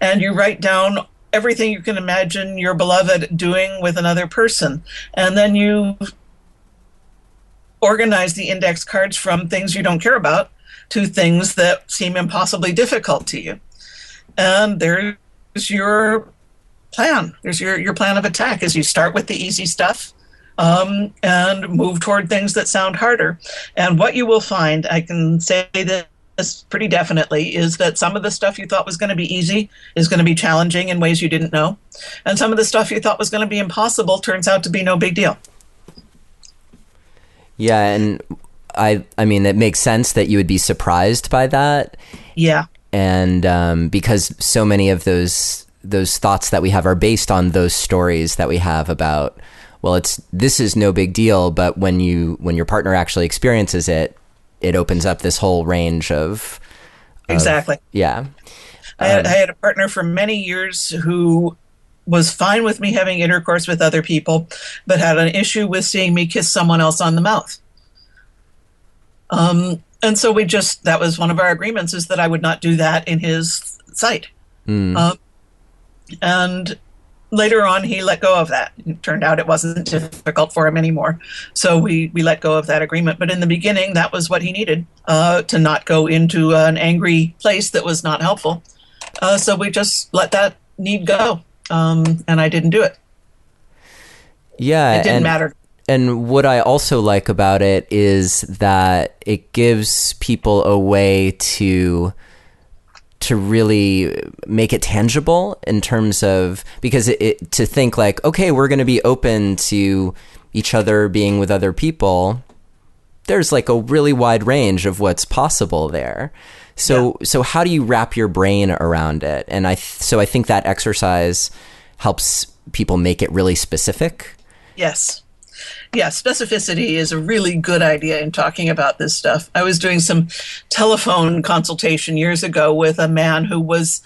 And you write down everything you can imagine your beloved doing with another person. And then you organize the index cards from things you don't care about to things that seem impossibly difficult to you. And there's your plan. There's your plan of attack is you start with the easy stuff and move toward things that sound harder. And what you will find, I can say this pretty definitely, is that some of the stuff you thought was going to be easy is going to be challenging in ways you didn't know. And some of the stuff you thought was going to be impossible turns out to be no big deal. Yeah, and I mean, it makes sense that you would be surprised by that. Yeah. And because so many of those thoughts that we have are based on those stories that we have about, well, this is no big deal, but when your partner actually experiences it, it opens up this whole range of exactly. Yeah. I had a partner for many years who was fine with me having intercourse with other people, but had an issue with seeing me kiss someone else on the mouth. And so that was one of our agreements, is that I would not do that in his sight. And later on, he let go of that. It turned out it wasn't difficult for him anymore. So we let go of that agreement. But in the beginning, that was what he needed, to not go into an angry place that was not helpful. So we just let that need go. And I didn't do it. Yeah. It didn't matter. And what I also like about it is that it gives people a way to really make it tangible in terms of, because to think like, okay, we're going to be open to each other being with other people. There's like a really wide range of what's possible there. So how do you wrap your brain around it? And I think that exercise helps people make it really specific. Yes. Yeah, specificity is a really good idea in talking about this stuff. I was doing some telephone consultation years ago with a man who was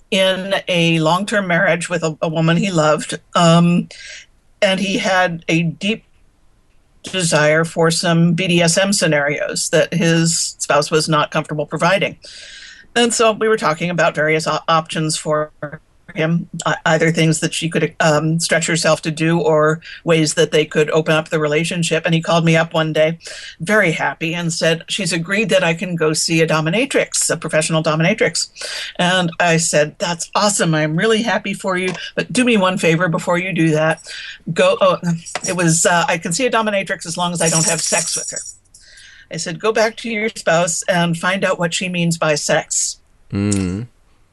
in a long-term marriage with a woman he loved, and he had a deep desire for some BDSM scenarios that his spouse was not comfortable providing. And so we were talking about various options for him, either things that she could stretch herself to do or ways that they could open up the relationship. And he called me up one day, very happy, and said, she's agreed that I can go see a dominatrix, a professional dominatrix. And I said, that's awesome. I'm really happy for you. But do me one favor before you do that. I can see a dominatrix as long as I don't have sex with her. I said, go back to your spouse and find out what she means by sex.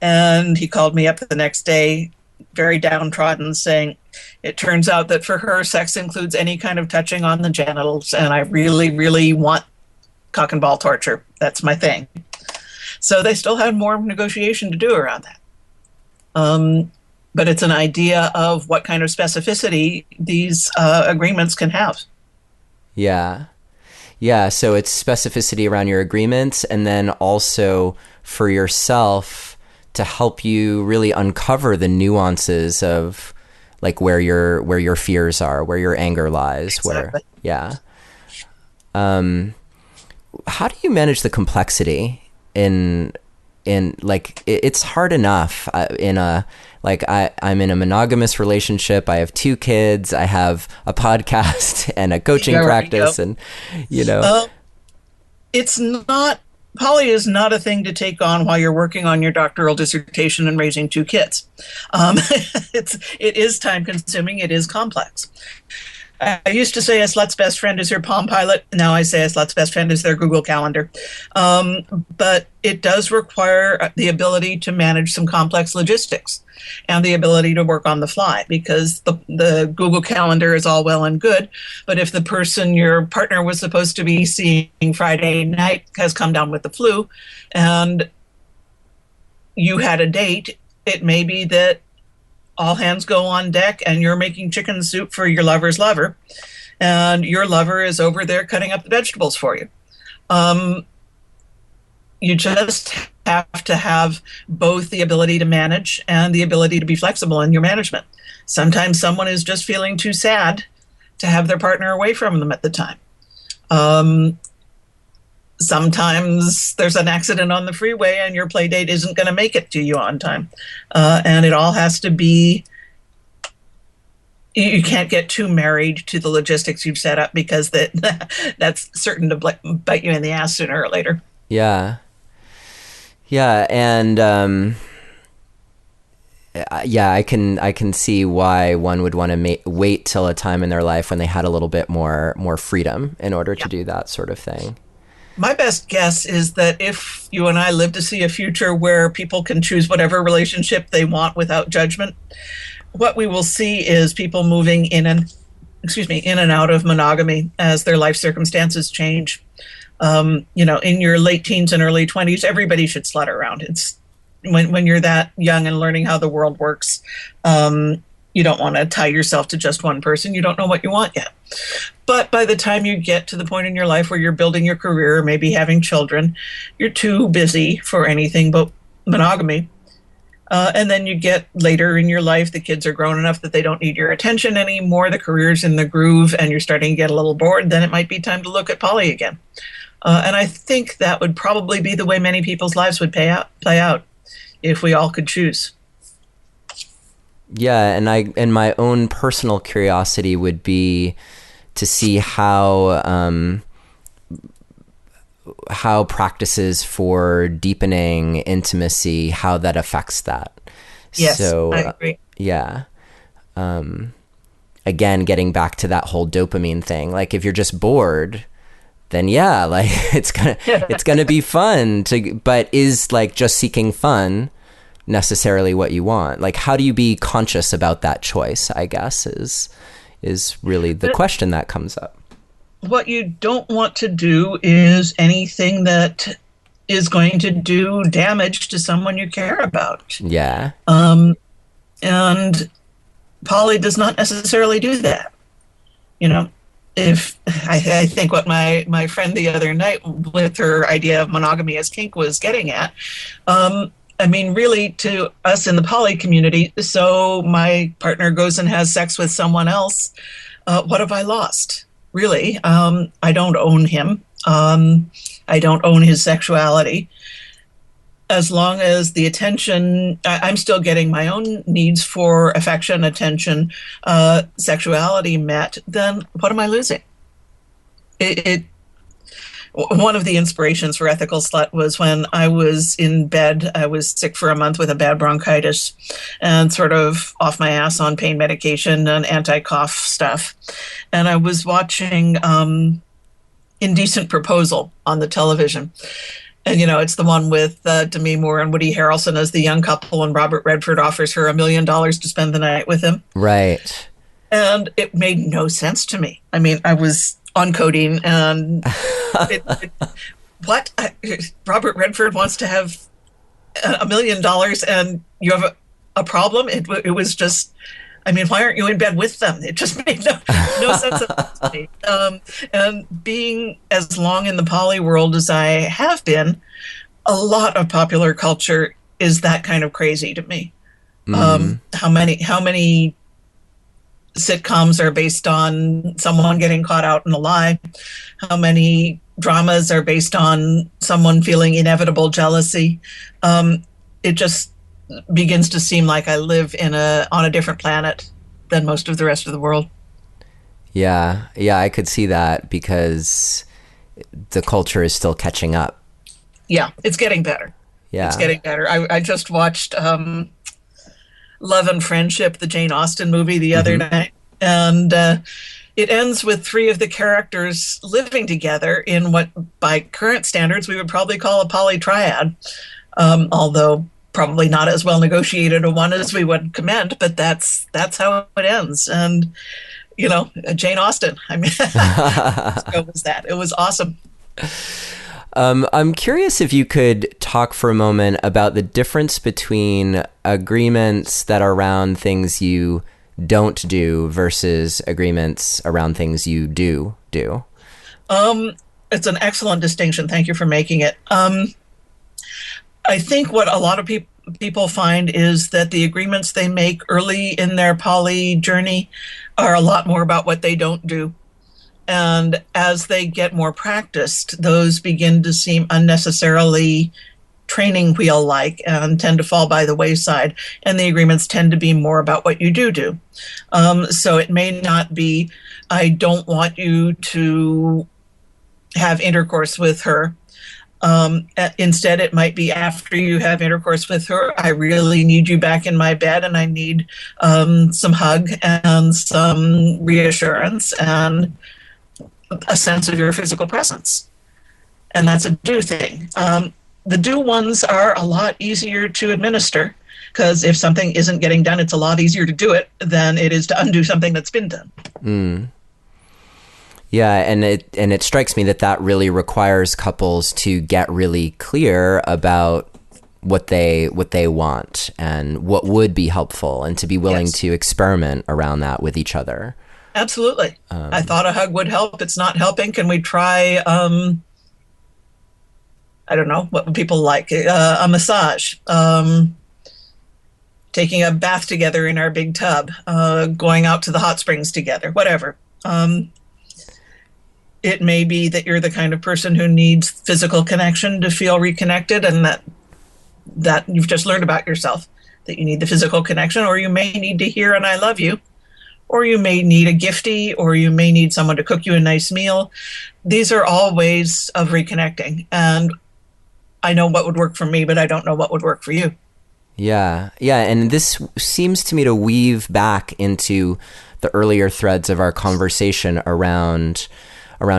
And he called me up the next day, very downtrodden, saying, it turns out that for her, sex includes any kind of touching on the genitals, and I really, really want cock and ball torture. That's my thing. So they still had more negotiation to do around that. But it's an idea of what kind of specificity these agreements can have. Yeah. Yeah, so it's specificity around your agreements, and then also for yourself to help you really uncover the nuances of like where your fears are, where your anger lies, exactly. How do you manage the complexity in like, it's hard enough I'm in a monogamous relationship. I have 2 kids. I have a podcast and a coaching practice, and it's not poly is not a thing to take on while you're working on your doctoral dissertation and raising 2 kids. It is time consuming. It is complex. I used to say a slut's best friend is her Palm Pilot. Now I say a slut's best friend is their Google Calendar. But it does require the ability to manage some complex logistics and the ability to work on the fly, because the Google Calendar is all well and good. But if the person your partner was supposed to be seeing Friday night has come down with the flu and you had a date, it may be that all hands go on deck and you're making chicken soup for your lover's lover, and your lover is over there cutting up the vegetables for you. You just have to have both the ability to manage and the ability to be flexible in your management. Sometimes someone is just feeling too sad to have their partner away from them at the time. Sometimes there's an accident on the freeway and your play date isn't going to make it to you on time. And it all has to be, you can't get too married to the logistics you've set up, because that's certain to bite you in the ass sooner or later. Yeah. Yeah. And, I can see why one would want to wait till a time in their life when they had a little bit more freedom in order to do that sort of thing. My best guess is that if you and I live to see a future where people can choose whatever relationship they want without judgment, what we will see is people moving in and out of monogamy as their life circumstances change. In your late teens and early 20s, everybody should slut around. It's when you're that young and learning how the world works. You don't want to tie yourself to just one person. You don't know what you want yet. But by the time you get to the point in your life where you're building your career, maybe having children, you're too busy for anything but monogamy. And then you get later in your life, the kids are grown enough that they don't need your attention anymore. The career's in the groove and you're starting to get a little bored. Then it might be time to look at poly again. And I think that would probably be the way many people's lives would play out if we all could choose. Yeah, and my own personal curiosity would be to see how practices for deepening intimacy, how that affects that. Yes, so, I agree. Yeah. Again, getting back to that whole dopamine thing. Like, if you're just bored, then yeah, like it's gonna be fun but is like just seeking fun necessarily what you want? Like, how do you be conscious about that choice, I guess, is really the question that comes up. What you don't want to do is anything that is going to do damage to someone you care about. Yeah. And poly does not necessarily do that. If I think what my friend the other night with her idea of monogamy as kink was getting at, really, to us in the poly community, so my partner goes and has sex with someone else, what have I lost? Really, I don't own him. I don't own his sexuality. As long as the attention, I'm still getting my own needs for affection, attention, sexuality met, then what am I losing? One of the inspirations for Ethical Slut was when I was in bed. I was sick for a month with a bad bronchitis and sort of off my ass on pain medication and anti-cough stuff. And I was watching Indecent Proposal on the television. And, it's the one with Demi Moore and Woody Harrelson as the young couple, and Robert Redford offers her $1 million to spend the night with him. Right. And it made no sense to me. I was on codeine, and Robert Redford wants to have $1 million and you have a problem? It was just, why aren't you in bed with them? It just made no sense to me. And being as long in the poly world as I have been, a lot of popular culture is that kind of crazy to me. Mm-hmm. How many sitcoms are based on someone getting caught out in a lie? How many dramas are based on someone feeling inevitable jealousy? It just begins to seem like I live on a different planet than most of the rest of the world. Yeah, I could see that because the culture is still catching up. Yeah, it's getting better. Yeah. It's getting better. I just watched Love and Friendship, the Jane Austen movie, the other night. And it ends with three of the characters living together in what, by current standards, we would probably call a polytriad, although probably not as well negotiated a one as we would commend, but that's how it ends. And, you know, Jane Austen, I mean, what was that? It was awesome. I'm curious if you could talk for a moment about the difference between agreements that are around things you don't do versus agreements around things you do. It's an excellent distinction. Thank you for making it. I think what a lot of people find is that the agreements they make early in their poly journey are a lot more about what they don't do. And as they get more practiced, those begin to seem unnecessarily training wheel-like and tend to fall by the wayside. And the agreements tend to be more about what you do. So it may not be, I don't want you to have intercourse with her. Instead, it might be, after you have intercourse with her, I really need you back in my bed, and I need some hug and some reassurance and a sense of your physical presence. And that's a do thing. The do ones are a lot easier to administer, because if something isn't getting done, it's a lot easier to do it than it is to undo something that's been done. Yeah, and it strikes me that really requires couples to get really clear about what they want and what would be helpful, and to be willing to experiment around that with each other. Absolutely. I thought a hug would help. It's not helping. Can we try, I don't know, what would people like? A massage, taking a bath together in our big tub, going out to the hot springs together, whatever. It may be that you're the kind of person who needs physical connection to feel reconnected, and that you've just learned about yourself, that you need the physical connection, or you may need to hear "and I love you," or you may need a giftie, or you may need someone to cook you a nice meal. These are all ways of reconnecting. And I know what would work for me, but I don't know what would work for you. Yeah. And this seems to me to weave back into the earlier threads of our conversation around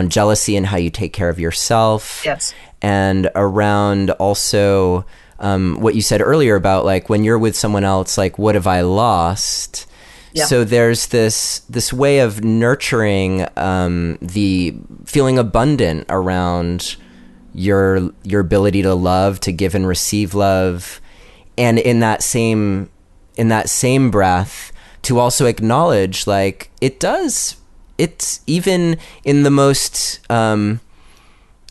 jealousy and how you take care of yourself. Yes. And around also what you said earlier about, like, when you're with someone else, like, what have I lost? Yeah. So there's this way of nurturing the feeling abundant around your ability to love, to give and receive love, and in that same breath to also acknowledge, like, it's even in the most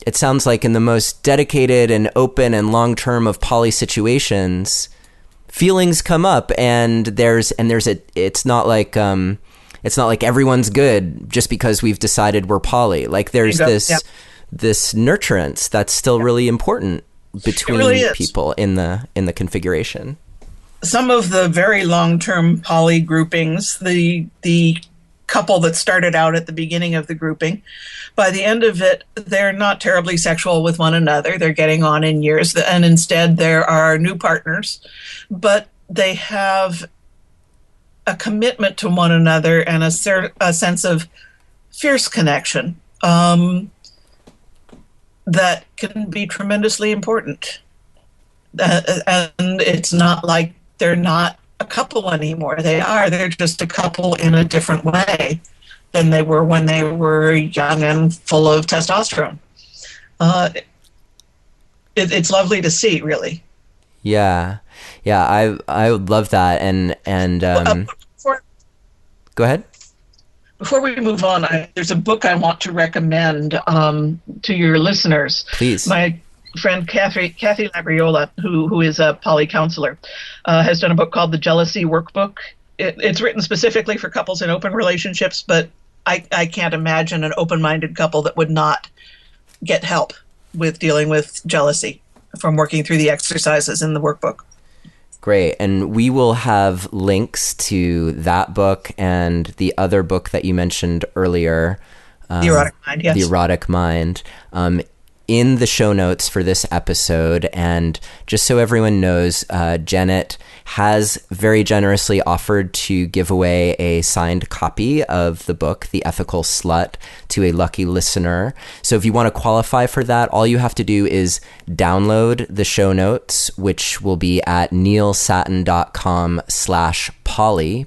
it sounds like in the most dedicated and open and long term of poly situations, feelings come up, and it's not like everyone's good just because we've decided we're poly. Like, there's this nurturance that's still really important between people in the configuration. Some of the very long-term poly groupings, the couple that started out at the beginning of the grouping, by the end of it, they're not terribly sexual with one another. They're getting on in years, and instead there are new partners, but they have a commitment to one another and a sense of fierce connection that can be tremendously important. And it's not like they're not a couple anymore. They're just a couple in a different way than they were when they were young and full of testosterone. It's lovely to see, really. Yeah, I would love that. And go ahead. Before we move on, there's a book I want to recommend to your listeners. Please. My friend Kathy Labriola, who is a poly counselor, has done a book called The Jealousy Workbook. It's written specifically for couples in open relationships, but I can't imagine an open-minded couple that would not get help with dealing with jealousy from working through the exercises in the workbook. Great. And we will have links to that book and the other book that you mentioned earlier. The Erotic Mind, yes. The Erotic Mind. in the show notes for this episode. And just so everyone knows, Janet has very generously offered to give away a signed copy of the book, The Ethical Slut, to a lucky listener. So if you want to qualify for that, all you have to do is download the show notes, which will be at neilsattin.com/poly, Poly.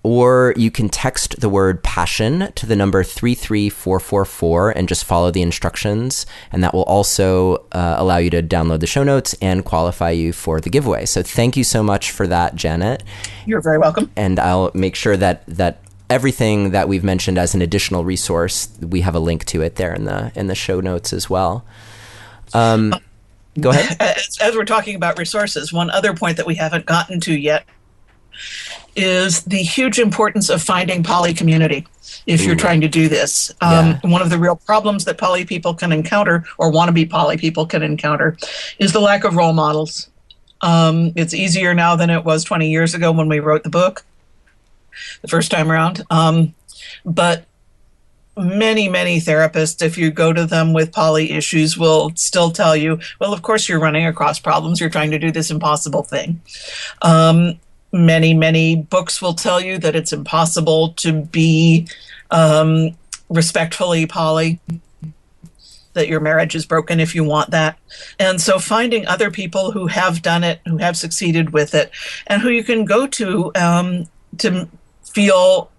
Or you can text the word passion to the number 33444 and just follow the instructions. And that will also allow you to download the show notes and qualify you for the giveaway. So thank you so much for that, Janet. You're very welcome. And I'll make sure that everything that we've mentioned as an additional resource, we have a link to it there in the show notes as well. Go ahead. As we're talking about resources, one other point that we haven't gotten to yet is the huge importance of finding poly community if you're trying to do this. One of the real problems that poly people can encounter, or wannabe poly people can encounter, is the lack of role models. It's easier now than it was 20 years ago when we wrote the book the first time around. But many therapists, if you go to them with poly issues, will still tell you, well, of course you're running across problems. You're trying to do this impossible thing. Many books will tell you that it's impossible to be respectfully poly, that your marriage is broken if you want that. And so finding other people who have done it, who have succeeded with it, and who you can go to feel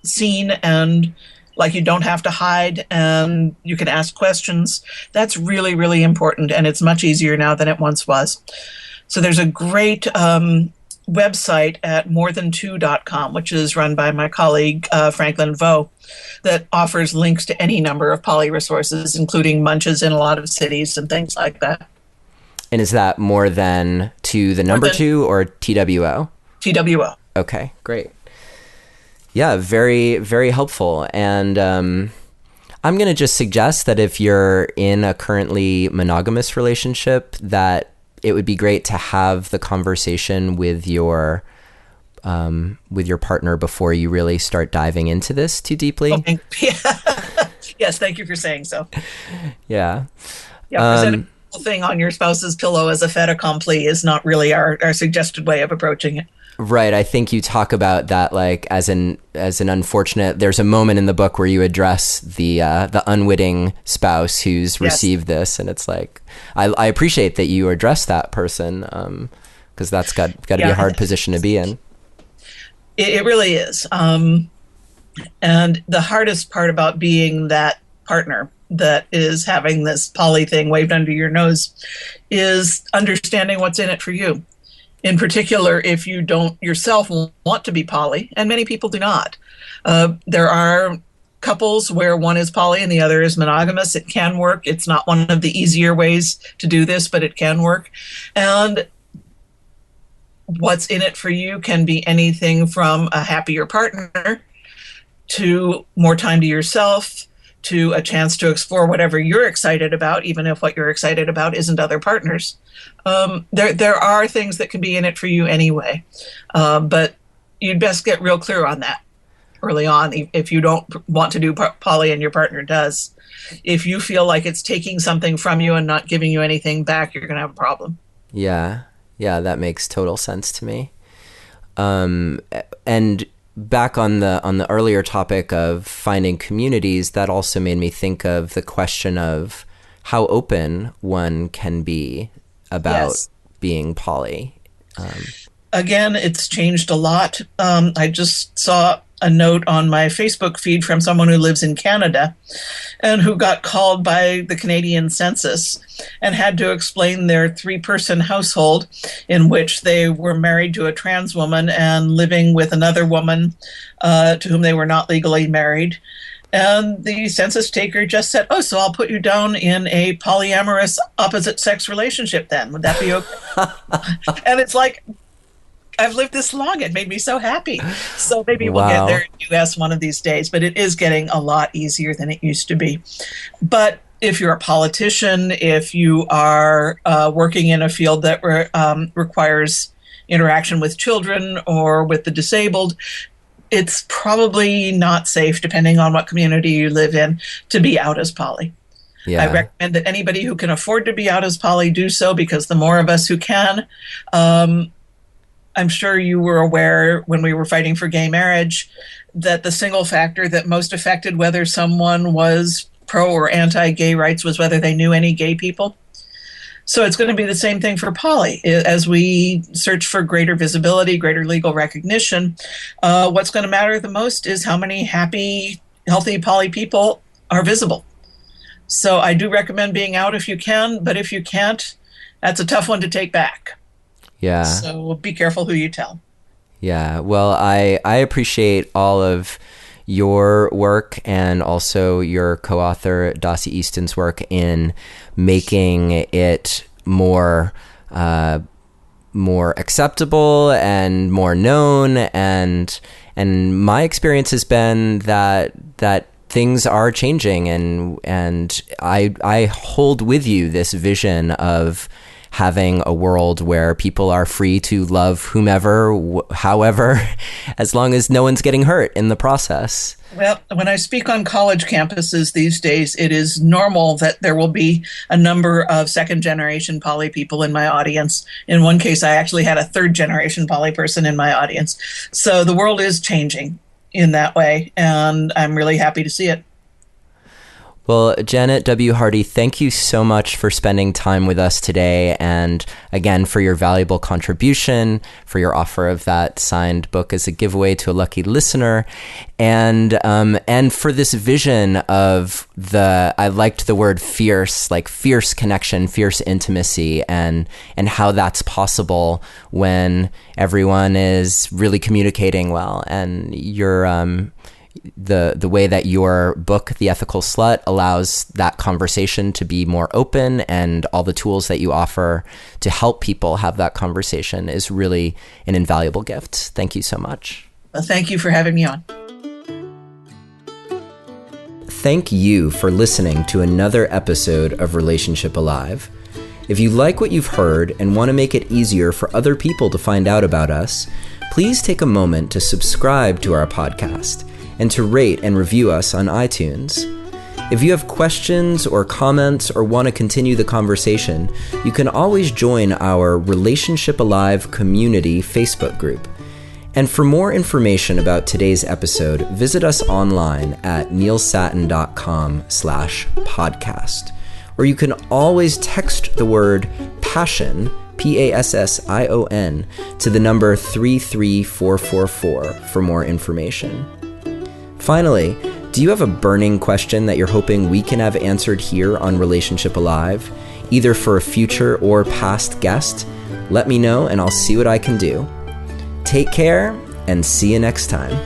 seen and like you don't have to hide and you can ask questions, that's really important. And it's much easier now than it once was. So there's a great website at morethan2.com, which is run by my colleague Franklin Vo, that offers links to any number of poly resources, including munches in a lot of cities and things like that. And is that more than to the number 2 or TWO? TWO. Okay, great. Yeah, very, very helpful. And I'm going to just suggest that if you're in a currently monogamous relationship, that it would be great to have the conversation with your partner before you really start diving into this too deeply. Okay. Yes, thank you for saying so. Yeah. Presenting the whole thing on your spouse's pillow as a fait accompli is not really our suggested way of approaching it. Right. I think you talk about that like as an unfortunate. There's a moment in the book where you address the unwitting spouse who's received this, and it's like I appreciate that you address that person because that's got to be a hard position to be in. It really is. And the hardest part about being that partner that is having this poly thing waved under your nose is understanding what's in it for you. In particular, if you don't yourself want to be poly, and many people do not. There are couples where one is poly and the other is monogamous. It can work. It's not one of the easier ways to do this, but it can work. And what's in it for you can be anything from a happier partner to more time to yourself, to a chance to explore whatever you're excited about, even if what you're excited about isn't other partners. There are things that can be in it for you anyway, but you'd best get real clear on that early on if you don't want to do poly and your partner does. If you feel like it's taking something from you and not giving you anything back, you're going to have a problem. Yeah, that makes total sense to me. And back on the earlier topic of finding communities, that also made me think of the question of how open one can be about being poly. Again, it's changed a lot. I just saw a note on my Facebook feed from someone who lives in Canada and who got called by the Canadian Census and had to explain their 3-person household in which they were married to a trans woman and living with another woman to whom they were not legally married. And the census taker just said, "Oh, so I'll put you down in a polyamorous opposite sex relationship then. Would that be okay?" And it's like, I've lived this long. It made me so happy. So maybe we'll get there in the U.S. one of these days, but it is getting a lot easier than it used to be. But if you're a politician, if you are working in a field that requires interaction with children or with the disabled, it's probably not safe, depending on what community you live in, to be out as poly. Yeah. I recommend that anybody who can afford to be out as poly do so, because the more of us who can, I'm sure you were aware when we were fighting for gay marriage that the single factor that most affected whether someone was pro or anti-gay rights was whether they knew any gay people. So it's going to be the same thing for poly. As we search for greater visibility, greater legal recognition, what's going to matter the most is how many happy, healthy poly people are visible. So I do recommend being out if you can, but if you can't, that's a tough one to take back. Yeah. So be careful who you tell. Yeah. Well, I appreciate all of your work and also your co-author Dossie Easton's work in making it more acceptable and more known, and my experience has been that things are changing, and I hold with you this vision of having a world where people are free to love whomever, however, as long as no one's getting hurt in the process. Well, when I speak on college campuses these days, it is normal that there will be a number of second-generation poly people in my audience. In one case, I actually had a third-generation poly person in my audience. So the world is changing in that way, and I'm really happy to see it. Well, Janet W. Hardy, thank you so much for spending time with us today, and again, for your valuable contribution, for your offer of that signed book as a giveaway to a lucky listener, and for this vision of I liked the word fierce, like fierce connection, fierce intimacy, and how that's possible when everyone is really communicating well, and you're the way that your book, The Ethical Slut, allows that conversation to be more open, and all the tools that you offer to help people have that conversation is really an invaluable gift. Thank you so much. Well, thank you for having me on. Thank you for listening to another episode of Relationship Alive. If you like what you've heard and want to make it easier for other people to find out about us, please take a moment to subscribe to our podcast and to rate and review us on iTunes. If you have questions or comments or want to continue the conversation, you can always join our Relationship Alive community Facebook group. And for more information about today's episode, visit us online at neilsattin.com/podcast, or you can always text the word passion, PASSION, to the number 33444 for more information. Finally, do you have a burning question that you're hoping we can have answered here on Relationship Alive, either for a future or past guest? Let me know and I'll see what I can do. Take care and see you next time.